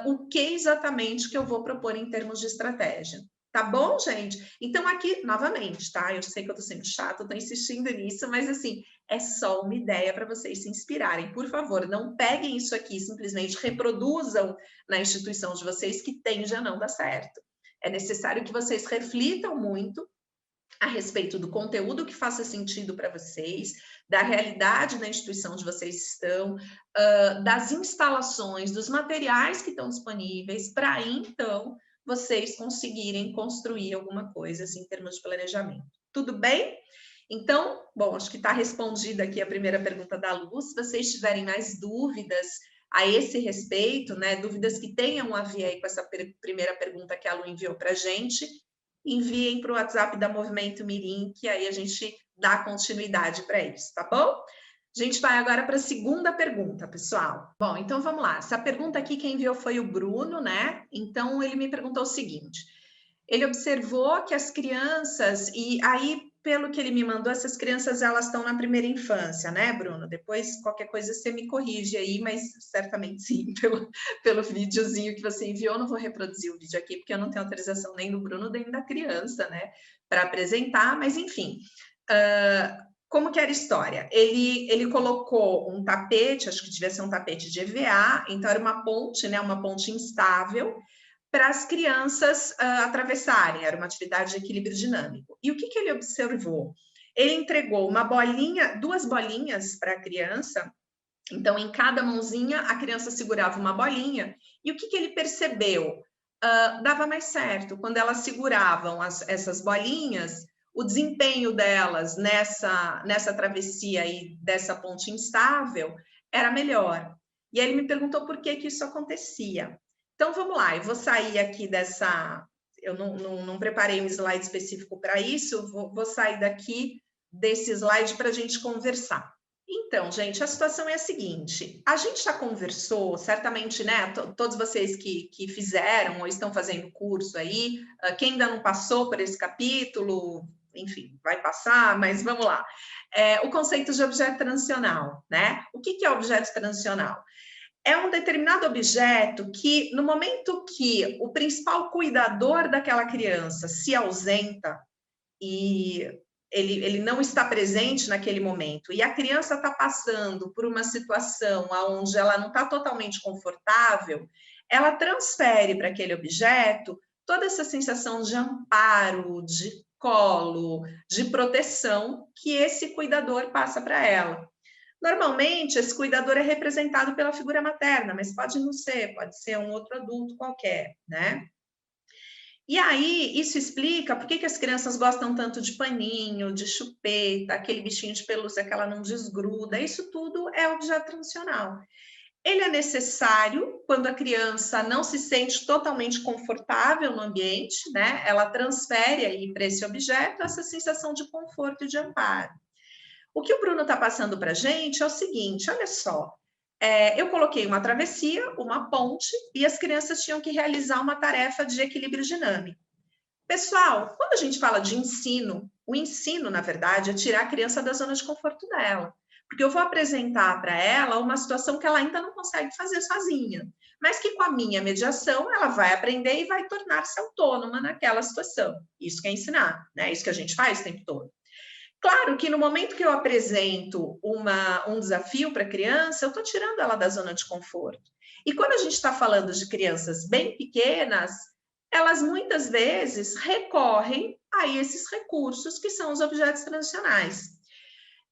o que exatamente que eu vou propor em termos de estratégia. Tá bom, gente? Então, aqui, novamente, tá? Eu sei que eu tô sendo chata, eu tô insistindo nisso, mas, assim, é só uma ideia para vocês se inspirarem. Por favor, não peguem isso aqui, simplesmente reproduzam na instituição de vocês, que tende a não dar certo. É necessário que vocês reflitam muito a respeito do conteúdo que faça sentido para vocês, da realidade da instituição onde vocês estão, das instalações, dos materiais que estão disponíveis, para aí, então, vocês conseguirem construir alguma coisa assim, em termos de planejamento. Tudo bem? Então, bom, acho que está respondida aqui a primeira pergunta da Lu. Se vocês tiverem mais dúvidas a esse respeito, né, dúvidas que tenham a ver aí com essa primeira pergunta que a Lu enviou para a gente, enviem para o WhatsApp da Movimento Mirim, que aí a gente dá continuidade para isso, tá bom? A gente vai agora para a segunda pergunta, pessoal. Bom, então vamos lá. Essa pergunta aqui quem enviou foi o Bruno, né? Então ele me perguntou o seguinte: ele observou que as crianças, e aí, pelo que ele me mandou, essas crianças elas estão na primeira infância, né, Bruno? Depois, qualquer coisa você me corrige aí, mas certamente sim, pelo videozinho que você enviou. Não vou reproduzir o vídeo aqui, porque eu não tenho autorização nem do Bruno, nem da criança, né, para apresentar, mas enfim. Como que era a história? Ele colocou um tapete, acho que devia ser um tapete de EVA, então era uma ponte, né, uma ponte instável, para as crianças atravessarem, era uma atividade de equilíbrio dinâmico. E o que ele observou? Ele entregou uma bolinha, 2 bolinhas para a criança, então em cada mãozinha a criança segurava uma bolinha, e o que ele percebeu? Dava mais certo, quando elas seguravam essas bolinhas, o desempenho delas nessa travessia aí, dessa ponte instável, era melhor. E aí ele me perguntou por que isso acontecia. Então, vamos lá, eu vou sair aqui dessa... Eu não preparei um slide específico para isso, vou sair daqui desse slide para a gente conversar. Então, gente, a situação é a seguinte, a gente já conversou, certamente, né, todos vocês que fizeram ou estão fazendo curso aí, quem ainda não passou por esse capítulo, enfim, vai passar, mas vamos lá. O conceito de objeto transicional, né? O que é objeto transicional? É um determinado objeto que, no momento que o principal cuidador daquela criança se ausenta e ele não está presente naquele momento, e a criança está passando por uma situação onde ela não está totalmente confortável, ela transfere para aquele objeto toda essa sensação de amparo, de colo, de proteção que esse cuidador passa para ela. Normalmente, esse cuidador é representado pela figura materna, mas pode não ser, pode ser um outro adulto qualquer, né? E aí, isso explica por que as crianças gostam tanto de paninho, de chupeta, aquele bichinho de pelúcia que ela não desgruda, isso tudo é objeto transicional. Ele é necessário quando a criança não se sente totalmente confortável no ambiente, né? Ela transfere aí para esse objeto essa sensação de conforto e de amparo. O que o Bruno está passando para a gente é o seguinte, olha só, eu coloquei uma travessia, uma ponte, e as crianças tinham que realizar uma tarefa de equilíbrio dinâmico. Pessoal, quando a gente fala de ensino, o ensino, na verdade, é tirar a criança da zona de conforto dela. Porque eu vou apresentar para ela uma situação que ela ainda não consegue fazer sozinha, mas que com a minha mediação ela vai aprender e vai tornar-se autônoma naquela situação. Isso que é ensinar, né? Isso que a gente faz o tempo todo. Claro que no momento que eu apresento um desafio para a criança, eu estou tirando ela da zona de conforto. E quando a gente está falando de crianças bem pequenas, elas muitas vezes recorrem a esses recursos que são os objetos transicionais.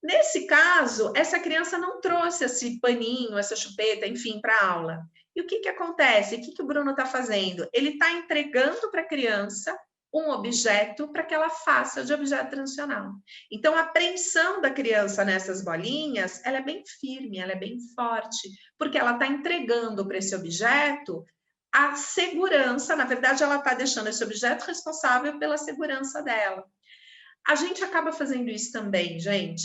Nesse caso, essa criança não trouxe esse paninho, essa chupeta, enfim, para a aula. E o que acontece? O que o Bruno está fazendo? Ele está entregando para a criança um objeto para que ela faça de objeto transicional. Então, a apreensão da criança nessas bolinhas, ela é bem firme, ela é bem forte, porque ela está entregando para esse objeto a segurança, na verdade, ela está deixando esse objeto responsável pela segurança dela. A gente acaba fazendo isso também, gente.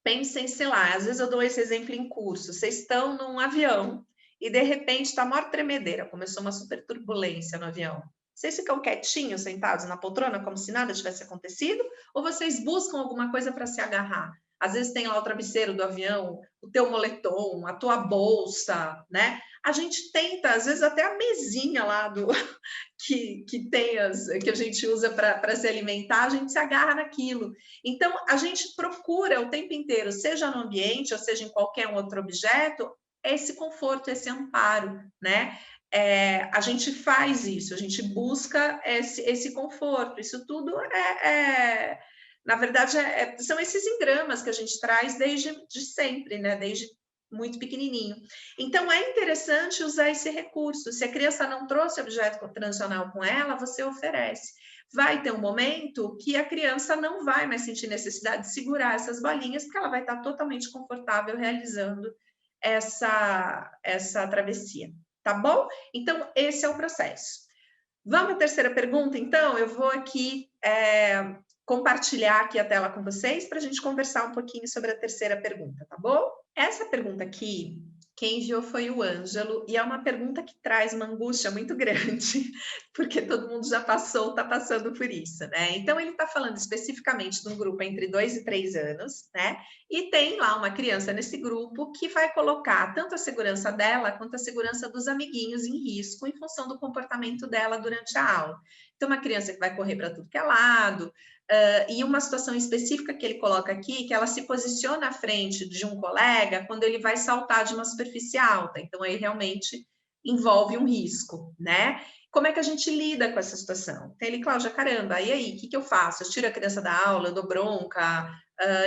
Pensem, sei lá, às vezes eu dou esse exemplo em curso, vocês estão num avião e de repente está a maior tremedeira, começou uma super turbulência no avião. Vocês ficam quietinhos, sentados na poltrona, como se nada tivesse acontecido? Ou vocês buscam alguma coisa para se agarrar? Às vezes tem lá o travesseiro do avião, o teu moletom, a tua bolsa, né? A gente tenta, às vezes até a mesinha lá do que a gente usa para se alimentar, a gente se agarra naquilo. Então, a gente procura o tempo inteiro, seja no ambiente ou seja em qualquer outro objeto, esse conforto, esse amparo, né? A gente faz isso, a gente busca esse conforto. Isso tudo na verdade, são esses engramas que a gente traz desde sempre, né? Desde muito pequenininho. Então, é interessante usar esse recurso. Se a criança não trouxe objeto transicional com ela, você oferece. Vai ter um momento que a criança não vai mais sentir necessidade de segurar essas bolinhas, porque ela vai estar totalmente confortável realizando essa travessia. Tá bom? Então, esse é o processo. Vamos à terceira pergunta, então? Eu vou aqui compartilhar aqui a tela com vocês para a gente conversar um pouquinho sobre a terceira pergunta, tá bom? Essa pergunta aqui, quem enviou foi o Ângelo, e é uma pergunta que traz uma angústia muito grande, porque todo mundo já passou, está passando por isso, né? Então, ele está falando especificamente de um grupo entre 2 e 3 anos, né? E tem lá uma criança nesse grupo que vai colocar tanto a segurança dela quanto a segurança dos amiguinhos em risco em função do comportamento dela durante a aula. Então, uma criança que vai correr para tudo que é lado, e uma situação específica que ele coloca aqui, que ela se posiciona à frente de um colega quando ele vai saltar de uma superfície alta. Então, aí realmente envolve um risco, né? Como é que a gente lida com essa situação? Tem ele, Cláudia, caramba, e aí, o que eu faço? Eu tiro a criança da aula, eu dou bronca,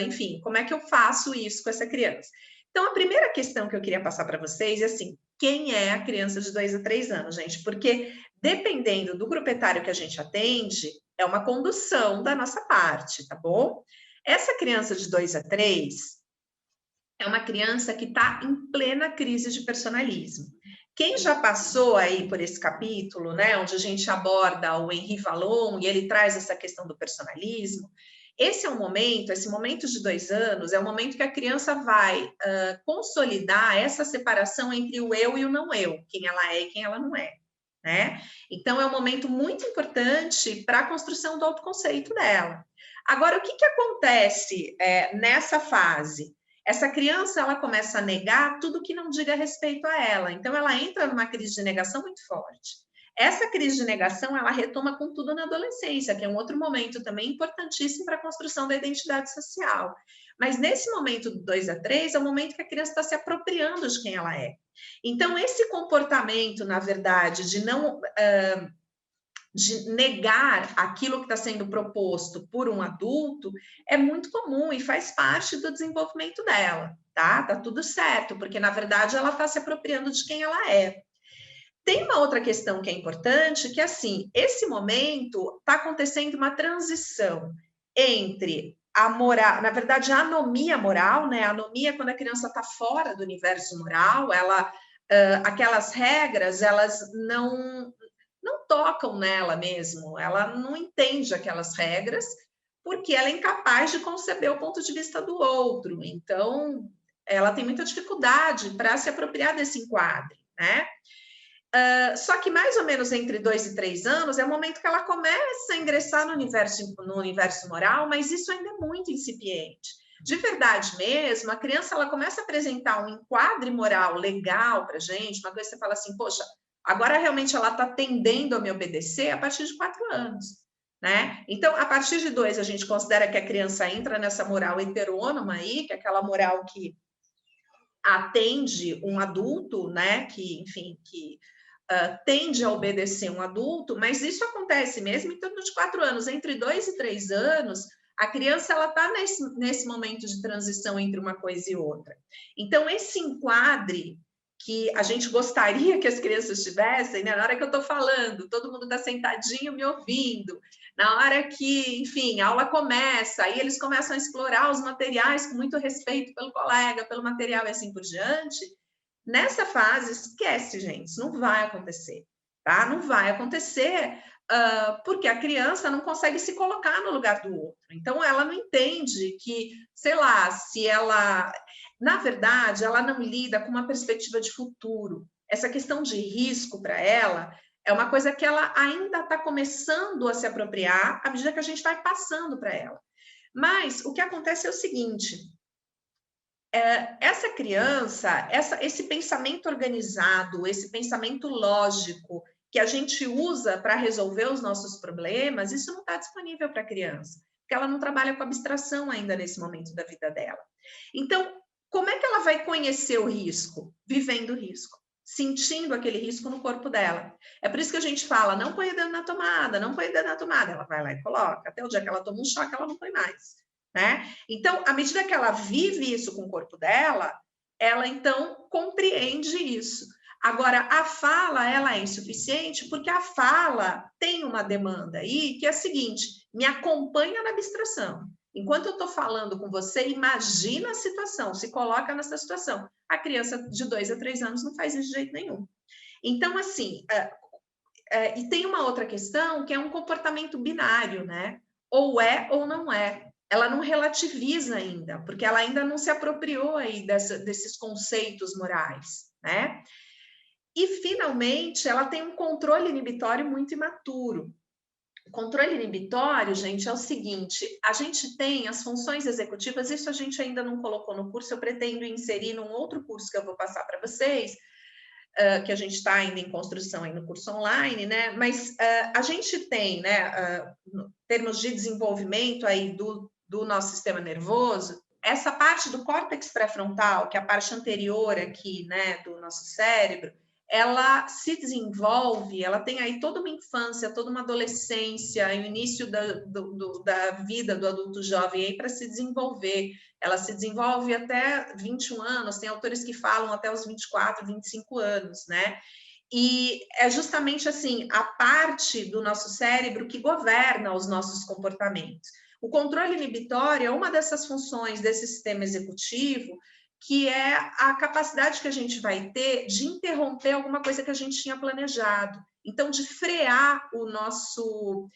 enfim, como é que eu faço isso com essa criança? Então, a primeira questão que eu queria passar para vocês é assim, quem é a criança de 2 a 3 anos, gente? Porque dependendo do grupo etário que a gente atende, é uma condução da nossa parte, tá bom? Essa criança de 2 a 3 é uma criança que está em plena crise de personalismo. Quem já passou aí por esse capítulo, né, onde a gente aborda o Henri Vallon e ele traz essa questão do personalismo, esse é um momento, esse momento de 2 anos, é o momento que a criança vai consolidar essa separação entre o eu e o não eu, quem ela é e quem ela não é. Né? Então, é um momento muito importante para a construção do autoconceito dela. Agora, o que acontece nessa fase? Essa criança, ela começa a negar tudo que não diga respeito a ela. Então, ela entra numa crise de negação muito forte. Essa crise de negação, ela retoma com tudo na adolescência, que é um outro momento também importantíssimo para a construção da identidade social. Mas nesse momento do 2 a 3, é o momento que a criança está se apropriando de quem ela é. Então, esse comportamento, na verdade, de negar aquilo que está sendo proposto por um adulto é muito comum e faz parte do desenvolvimento dela, tá? Tá tudo certo, porque na verdade ela está se apropriando de quem ela é. Tem uma outra questão que é importante, que assim, esse momento está acontecendo uma transição entre a moral, na verdade, a anomia moral, né? A anomia é quando a criança está fora do universo moral, aquelas regras, elas não tocam nela mesmo, ela não entende aquelas regras, porque ela é incapaz de conceber o ponto de vista do outro. Então, ela tem muita dificuldade para se apropriar desse enquadre, né? Só que mais ou menos entre 2 e 3 anos é o momento que ela começa a ingressar no universo moral, mas isso ainda é muito incipiente. De verdade mesmo, a criança ela começa a apresentar um enquadre moral legal para a gente, uma coisa que você fala assim, poxa, agora realmente ela está tendendo a me obedecer a partir de 4 anos. Né? Então, a partir de 2, a gente considera que a criança entra nessa moral heterônoma aí, que é aquela moral que atende um adulto, né? Que, enfim, que tende a obedecer um adulto, mas isso acontece mesmo em torno de 4 anos. Entre 2 e 3 anos, a criança ela está nesse momento de transição entre uma coisa e outra. Então, esse enquadre que a gente gostaria que as crianças tivessem, né? Na hora que eu estou falando, todo mundo está sentadinho me ouvindo, na hora que, enfim, a aula começa, aí eles começam a explorar os materiais com muito respeito pelo colega, pelo material e assim por diante. Nessa fase, esquece, gente, isso não vai acontecer, tá? Não vai acontecer porque a criança não consegue se colocar no lugar do outro. Então, ela não entende que, sei lá, se ela... Na verdade, ela não lida com uma perspectiva de futuro. Essa questão de risco para ela é uma coisa que ela ainda está começando a se apropriar à medida que a gente vai passando para ela. Mas o que acontece é o seguinte: essa criança, esse pensamento organizado, esse pensamento lógico que a gente usa para resolver os nossos problemas, isso não está disponível para a criança, porque ela não trabalha com abstração ainda nesse momento da vida dela. Então, como é que ela vai conhecer o risco? Vivendo o risco, sentindo aquele risco no corpo dela. É por isso que a gente fala, não põe o dedo na tomada, não põe o dedo na tomada. Ela vai lá e coloca, até o dia que ela toma um choque, ela não põe mais. Né? Então, à medida que ela vive isso com o corpo dela, ela então compreende isso. Agora, a fala, ela é insuficiente porque a fala tem uma demanda aí que é a seguinte: me acompanha na abstração. Enquanto eu estou falando com você, imagina a situação, se coloca nessa situação. A criança de 2 a 3 anos não faz isso de jeito nenhum. Então, assim, e tem uma outra questão que é um comportamento binário, né? Ou é ou não é. Ela não relativiza ainda, porque ela ainda não se apropriou aí desses conceitos morais, né? E, finalmente, ela tem um controle inibitório muito imaturo. O controle inibitório, gente, é o seguinte: a gente tem as funções executivas, isso a gente ainda não colocou no curso, eu pretendo inserir num outro curso que eu vou passar para vocês, que a gente está ainda em construção aí no curso online, né? Mas a gente tem, né, em termos de desenvolvimento aí do nosso sistema nervoso, essa parte do córtex pré-frontal, que é a parte anterior aqui, né, do nosso cérebro, ela se desenvolve, ela tem aí toda uma infância, toda uma adolescência, e o início da vida do adulto jovem aí para se desenvolver. Ela se desenvolve até 21 anos, tem autores que falam até os 24, 25 anos, né? E é justamente assim, a parte do nosso cérebro que governa os nossos comportamentos. O controle inibitório é uma dessas funções desse sistema executivo, que é a capacidade que a gente vai ter de interromper alguma coisa que a gente tinha planejado. Então, de frear o nosso...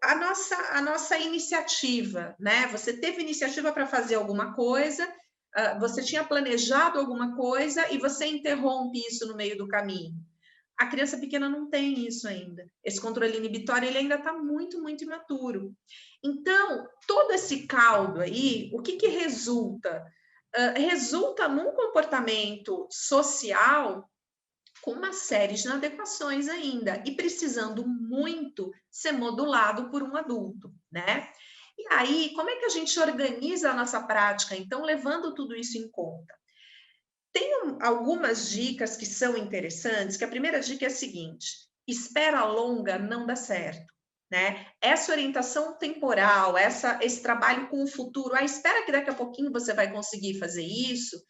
a nossa iniciativa, né? Você teve iniciativa para fazer alguma coisa, você tinha planejado alguma coisa e você interrompe isso no meio do caminho. A criança pequena não tem isso ainda. Esse controle inibitório ele ainda está muito, muito imaturo. Então, todo esse caldo aí, o que resulta? Resulta num comportamento social com uma série de inadequações ainda e precisando muito ser modulado por um adulto, né? E aí, como é que a gente organiza a nossa prática, então, levando tudo isso em conta? Tem algumas dicas que são interessantes, que a primeira dica é a seguinte: espera longa não dá certo, né? Essa orientação temporal, esse trabalho com o futuro, espera que daqui a pouquinho você vai conseguir fazer isso,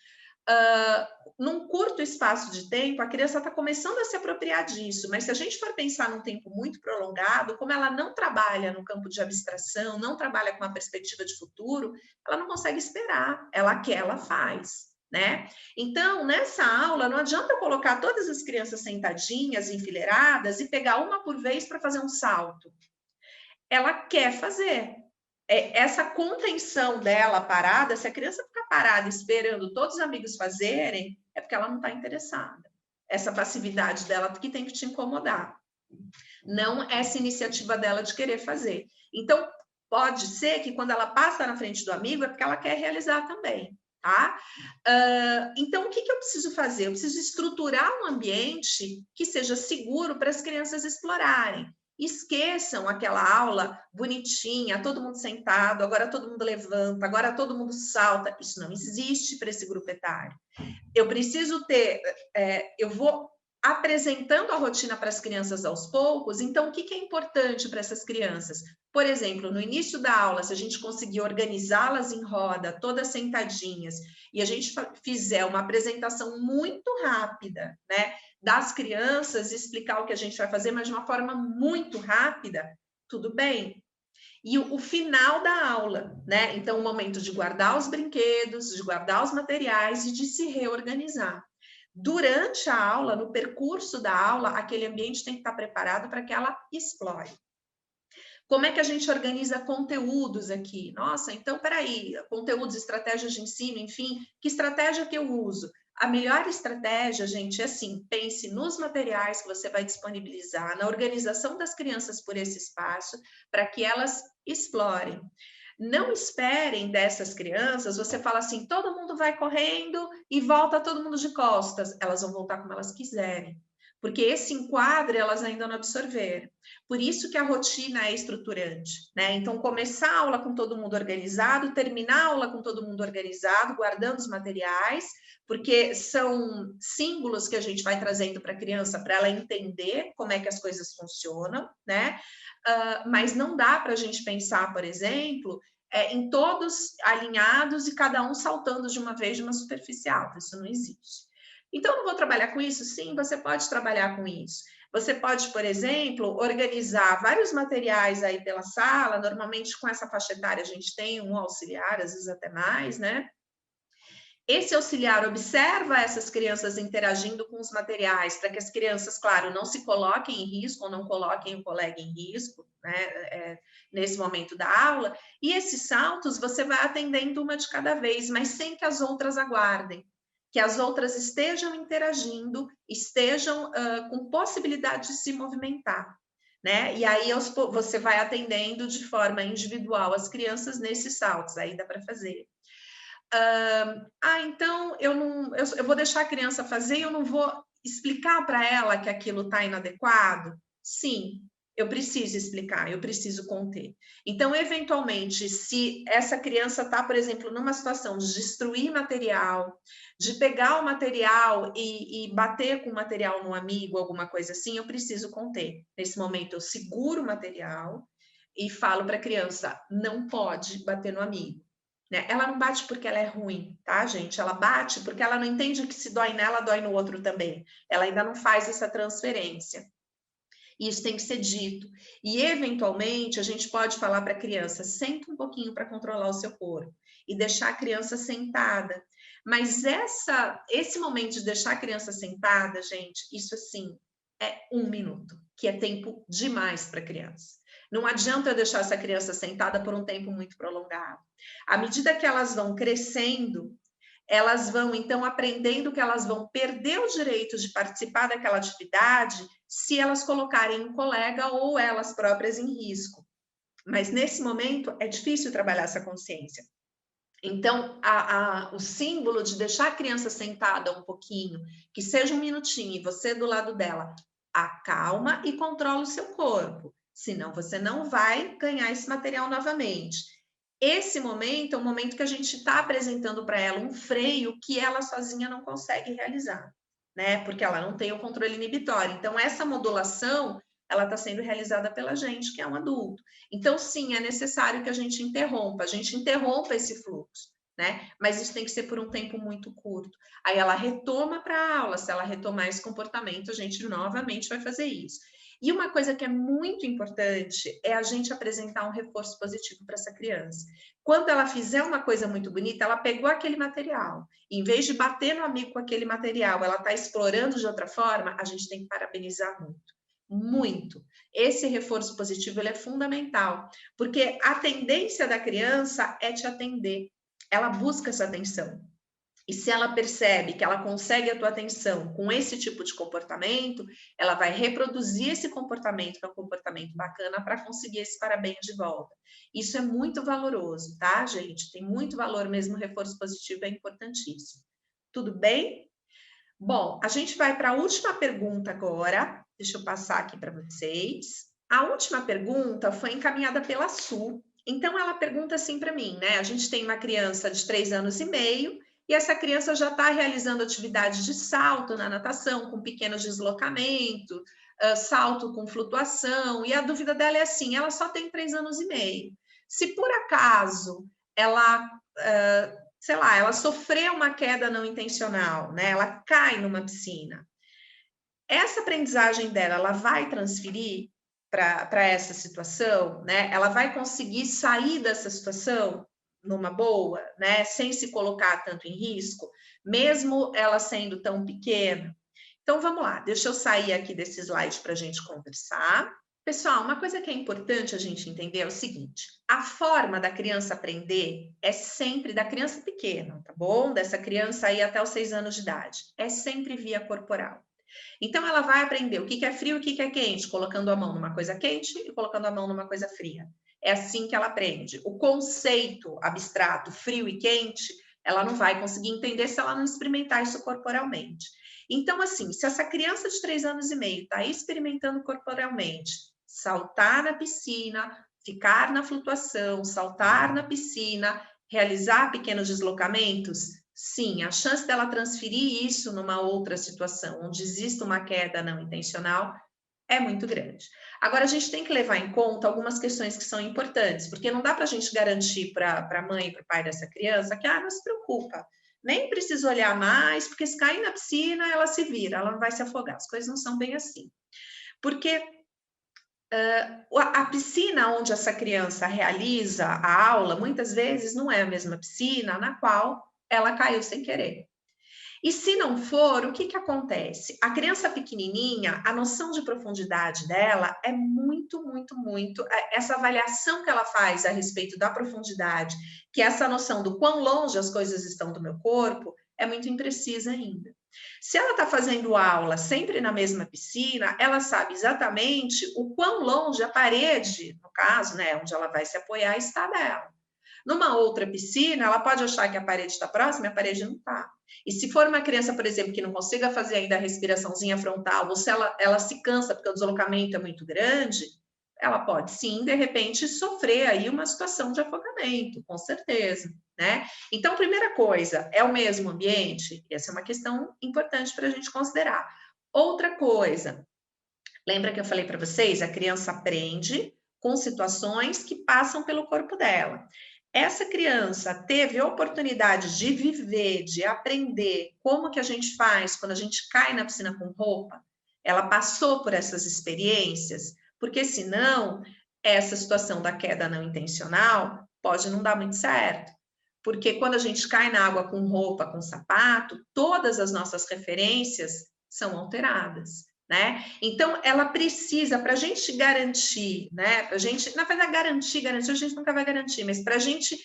num curto espaço de tempo, a criança está começando a se apropriar disso, mas se a gente for pensar num tempo muito prolongado, como ela não trabalha no campo de abstração, não trabalha com uma perspectiva de futuro, ela não consegue esperar, ela quer, ela faz. Né? Então, nessa aula, não adianta eu colocar todas as crianças sentadinhas, enfileiradas, e pegar uma por vez para fazer um salto. Ela quer fazer. Essa contenção dela parada, se a criança ficar parada esperando todos os amigos fazerem, é porque ela não está interessada. Essa passividade dela que tem que te incomodar. Não essa iniciativa dela de querer fazer. Então, pode ser que quando ela passa na frente do amigo, é porque ela quer realizar também. Tá? Então, o que eu preciso fazer? Eu preciso estruturar um ambiente que seja seguro para as crianças explorarem. Esqueçam aquela aula bonitinha, todo mundo sentado, agora todo mundo levanta, agora todo mundo salta. Isso não existe para esse grupo etário. Eu preciso ter, eu vou apresentando a rotina para as crianças aos poucos. Então, o que é importante para essas crianças? Por exemplo, no início da aula, se a gente conseguir organizá-las em roda, todas sentadinhas, e a gente fizer uma apresentação muito rápida, né, das crianças, explicar o que a gente vai fazer, mas de uma forma muito rápida, tudo bem. E o final da aula, né? Então, o momento de guardar os brinquedos, de guardar os materiais e de se reorganizar. Durante a aula, no percurso da aula, aquele ambiente tem que estar preparado para que ela explore. Como é que a gente organiza conteúdos aqui? Nossa, então, peraí, conteúdos, estratégias de ensino, enfim, que estratégia que eu uso? A melhor estratégia, gente, é assim, pense nos materiais que você vai disponibilizar, na organização das crianças por esse espaço, para que elas explorem. Não esperem dessas crianças, você fala assim, todo mundo vai correndo e volta todo mundo de costas. Elas vão voltar como elas quiserem, porque esse enquadro elas ainda não absorveram. Por isso que a rotina é estruturante, né? Então, começar a aula com todo mundo organizado, terminar a aula com todo mundo organizado, guardando os materiais, porque são símbolos que a gente vai trazendo para a criança, para ela entender como é que as coisas funcionam, né? Mas não dá para a gente pensar, por exemplo, em todos alinhados e cada um saltando de uma vez de uma superfície alta. Isso não existe. Então, não vou trabalhar com isso? Sim, você pode trabalhar com isso. Você pode, por exemplo, organizar vários materiais aí pela sala. Normalmente, com essa faixa etária, a gente tem um auxiliar, às vezes até mais, né? Esse auxiliar observa essas crianças interagindo com os materiais, para que as crianças, claro, não se coloquem em risco ou não coloquem o colega em risco, né, nesse momento da aula. E esses saltos você vai atendendo uma de cada vez, mas sem que as outras aguardem, que as outras estejam interagindo, estejam com possibilidade de se movimentar, né? E aí você vai atendendo de forma individual as crianças nesses saltos, aí dá para fazer. Então eu vou deixar a criança fazer e eu não vou explicar para ela que aquilo está inadequado? Sim, eu preciso explicar, eu preciso conter. Então, eventualmente, se essa criança está, por exemplo, numa situação de destruir material, de pegar o material e bater com o material no amigo, alguma coisa assim, eu preciso conter. Nesse momento, eu seguro o material e falo para a criança, não pode bater no amigo. Né? Ela não bate porque ela é ruim, tá, gente? Ela bate porque ela não entende que se dói nela, dói no outro também. Ela ainda não faz essa transferência. Isso tem que ser dito. E, eventualmente, a gente pode falar para a criança, senta um pouquinho para controlar o seu corpo e deixar a criança sentada. Mas esse momento de deixar a criança sentada, gente, isso assim, é 1 minuto, que é tempo demais para a criança. Não adianta eu deixar essa criança sentada por um tempo muito prolongado. À medida que elas vão crescendo, elas vão, então, aprendendo que elas vão perder o direito de participar daquela atividade se elas colocarem um colega ou elas próprias em risco. Mas, nesse momento, é difícil trabalhar essa consciência. Então, o símbolo de deixar a criança sentada um pouquinho, que seja 1 minutinho, e você do lado dela, acalma e controla o seu corpo. Senão, você não vai ganhar esse material novamente. Esse momento é um momento que a gente está apresentando para ela um freio que ela sozinha não consegue realizar, né? Porque ela não tem o controle inibitório. Então, essa modulação, ela está sendo realizada pela gente, que é um adulto. Então, sim, é necessário que a gente interrompa esse fluxo, né? Mas isso tem que ser por um tempo muito curto. Aí ela retoma para a aula, se ela retomar esse comportamento, a gente novamente vai fazer isso. E uma coisa que é muito importante é a gente apresentar um reforço positivo para essa criança. Quando ela fizer uma coisa muito bonita, ela pegou aquele material. Em vez de bater no amigo com aquele material, ela está explorando de outra forma, a gente tem que parabenizar muito. Muito. Esse reforço positivo ele é fundamental, porque a tendência da criança é te atender. Ela busca essa atenção. E se ela percebe que ela consegue a tua atenção com esse tipo de comportamento, ela vai reproduzir esse comportamento, que é um comportamento bacana, para conseguir esse parabéns de volta. Isso é muito valoroso, tá, gente? Tem muito valor mesmo, o reforço positivo é importantíssimo. Tudo bem? Bom, a gente vai para a última pergunta agora. Deixa eu passar aqui para vocês. A última pergunta foi encaminhada pela Su. Então, ela pergunta assim para mim, né? A gente tem uma criança de 3 anos e meio e essa criança já está realizando atividades de salto na natação, com pequenos deslocamentos, salto com flutuação, e a dúvida dela é assim, ela só tem 3 anos e meio. Se por acaso ela, sei lá, ela sofreu uma queda não intencional, né? Ela cai numa piscina, essa aprendizagem dela, ela vai transferir para essa situação, né? Ela vai conseguir sair dessa situação numa boa, né? Sem se colocar tanto em risco, mesmo ela sendo tão pequena. Então, vamos lá, deixa eu sair aqui desse slide para a gente conversar. Pessoal, uma coisa que é importante a gente entender é o seguinte, a forma da criança aprender é sempre da criança pequena, tá bom? Dessa criança aí até os 6 anos de idade, é sempre via corporal. Então, ela vai aprender o que é frio e o que é quente, colocando a mão numa coisa quente e colocando a mão numa coisa fria. É assim que ela aprende. O conceito abstrato, frio e quente, ela não vai conseguir entender se ela não experimentar isso corporalmente. Então, assim, se essa criança de 3 anos e meio está experimentando corporalmente, saltar na piscina, ficar na flutuação, saltar na piscina, realizar pequenos deslocamentos, sim, a chance dela transferir isso numa outra situação, onde existe uma queda não intencional, é muito grande. Agora, a gente tem que levar em conta algumas questões que são importantes, porque não dá para a gente garantir para a mãe e para o pai dessa criança que, não se preocupa, nem precisa olhar mais, porque se cair na piscina, ela se vira, ela não vai se afogar. As coisas não são bem assim. Porque a piscina onde essa criança realiza a aula, muitas vezes não é a mesma piscina na qual ela caiu sem querer. E se não for, o que acontece? A criança pequenininha, a noção de profundidade dela é muito, essa avaliação que ela faz a respeito da profundidade, que é essa noção do quão longe as coisas estão do meu corpo, é muito imprecisa ainda. Se ela está fazendo aula sempre na mesma piscina, ela sabe exatamente o quão longe a parede, no caso, né, onde ela vai se apoiar, está dela. Numa outra piscina, ela pode achar que a parede está próxima e a parede não está. E se for uma criança, por exemplo, que não consiga fazer ainda a respiraçãozinha frontal, ou se ela se cansa porque o deslocamento é muito grande, ela pode sim, de repente, sofrer aí uma situação de afogamento, com certeza, né? Então, primeira coisa, é o mesmo ambiente? Essa é uma questão importante para a gente considerar. Outra coisa, lembra que eu falei para vocês? A criança aprende com situações que passam pelo corpo dela. Essa criança teve oportunidade de viver, de aprender como que a gente faz quando a gente cai na piscina com roupa? Ela passou por essas experiências? Porque senão, essa situação da queda não intencional pode não dar muito certo. Porque quando a gente cai na água com roupa, com sapato, todas as nossas referências são alteradas. Né? Então, ela precisa, para a gente garantir, né? Para a gente, na verdade, garantir, a gente nunca vai garantir, mas para a gente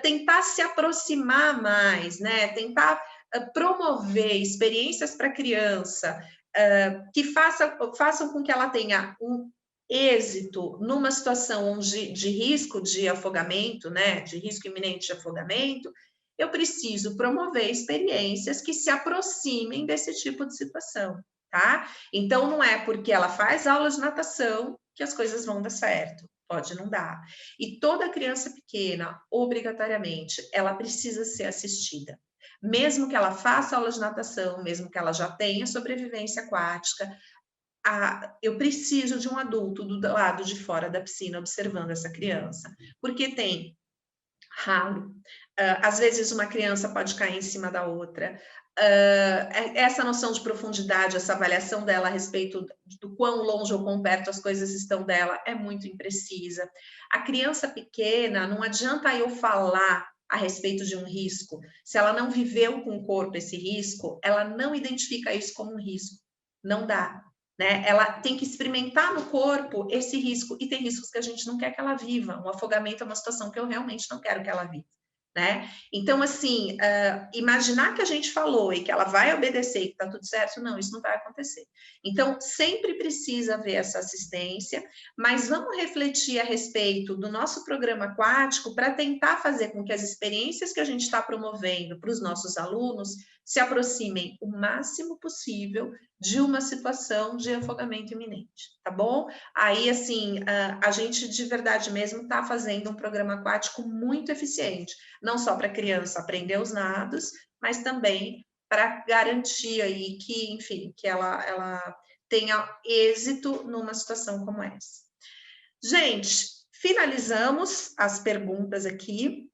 tentar se aproximar mais, né? Tentar promover experiências para a criança que façam com que ela tenha um êxito numa situação de risco de afogamento, né? De risco iminente de afogamento, eu preciso promover experiências que se aproximem desse tipo de situação. Tá? Então, não é porque ela faz aulas de natação que as coisas vão dar certo. Pode não dar. E toda criança pequena, obrigatoriamente, ela precisa ser assistida. Mesmo que ela faça aulas de natação, mesmo que ela já tenha sobrevivência aquática, eu preciso de um adulto do lado de fora da piscina observando essa criança. Porque tem ralo. Às vezes uma criança pode cair em cima da outra. Essa noção de profundidade, essa avaliação dela a respeito do quão longe ou quão perto as coisas estão dela é muito imprecisa. A criança pequena, não adianta eu falar a respeito de um risco. Se ela não viveu com o corpo esse risco, ela não identifica isso como um risco. Não dá. Né? Ela tem que experimentar no corpo esse risco, e tem riscos que a gente não quer que ela viva. Um afogamento é uma situação que eu realmente não quero que ela viva. Né? Então, assim, imaginar que a gente falou e que ela vai obedecer e que está tudo certo, não, isso não vai acontecer. Então, sempre precisa haver essa assistência, mas vamos refletir a respeito do nosso programa aquático para tentar fazer com que as experiências que a gente está promovendo para os nossos alunos se aproximem o máximo possível de uma situação de afogamento iminente, tá bom? Aí, assim, a gente de verdade mesmo está fazendo um programa aquático muito eficiente, não só para a criança aprender os nados, mas também para garantir aí que, enfim, que ela tenha êxito numa situação como essa. Gente, finalizamos as perguntas aqui.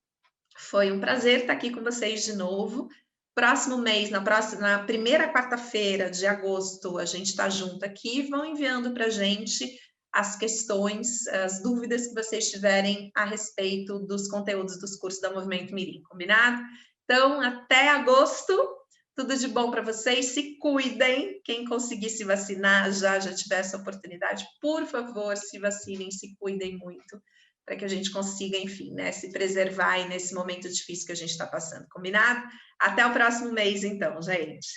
Foi um prazer estar aqui com vocês de novo. Próximo mês, na primeira quarta-feira de agosto, a gente está junto aqui. Vão enviando para a gente as questões, as dúvidas que vocês tiverem a respeito dos conteúdos dos cursos da Movimento Mirim, combinado? Então, até agosto. Tudo de bom para vocês. Se cuidem. Quem conseguir se vacinar já tiver essa oportunidade, por favor, se vacinem, se cuidem muito, para que a gente consiga, enfim, né, se preservar aí nesse momento difícil que a gente está passando, combinado? Até o próximo mês, então, gente.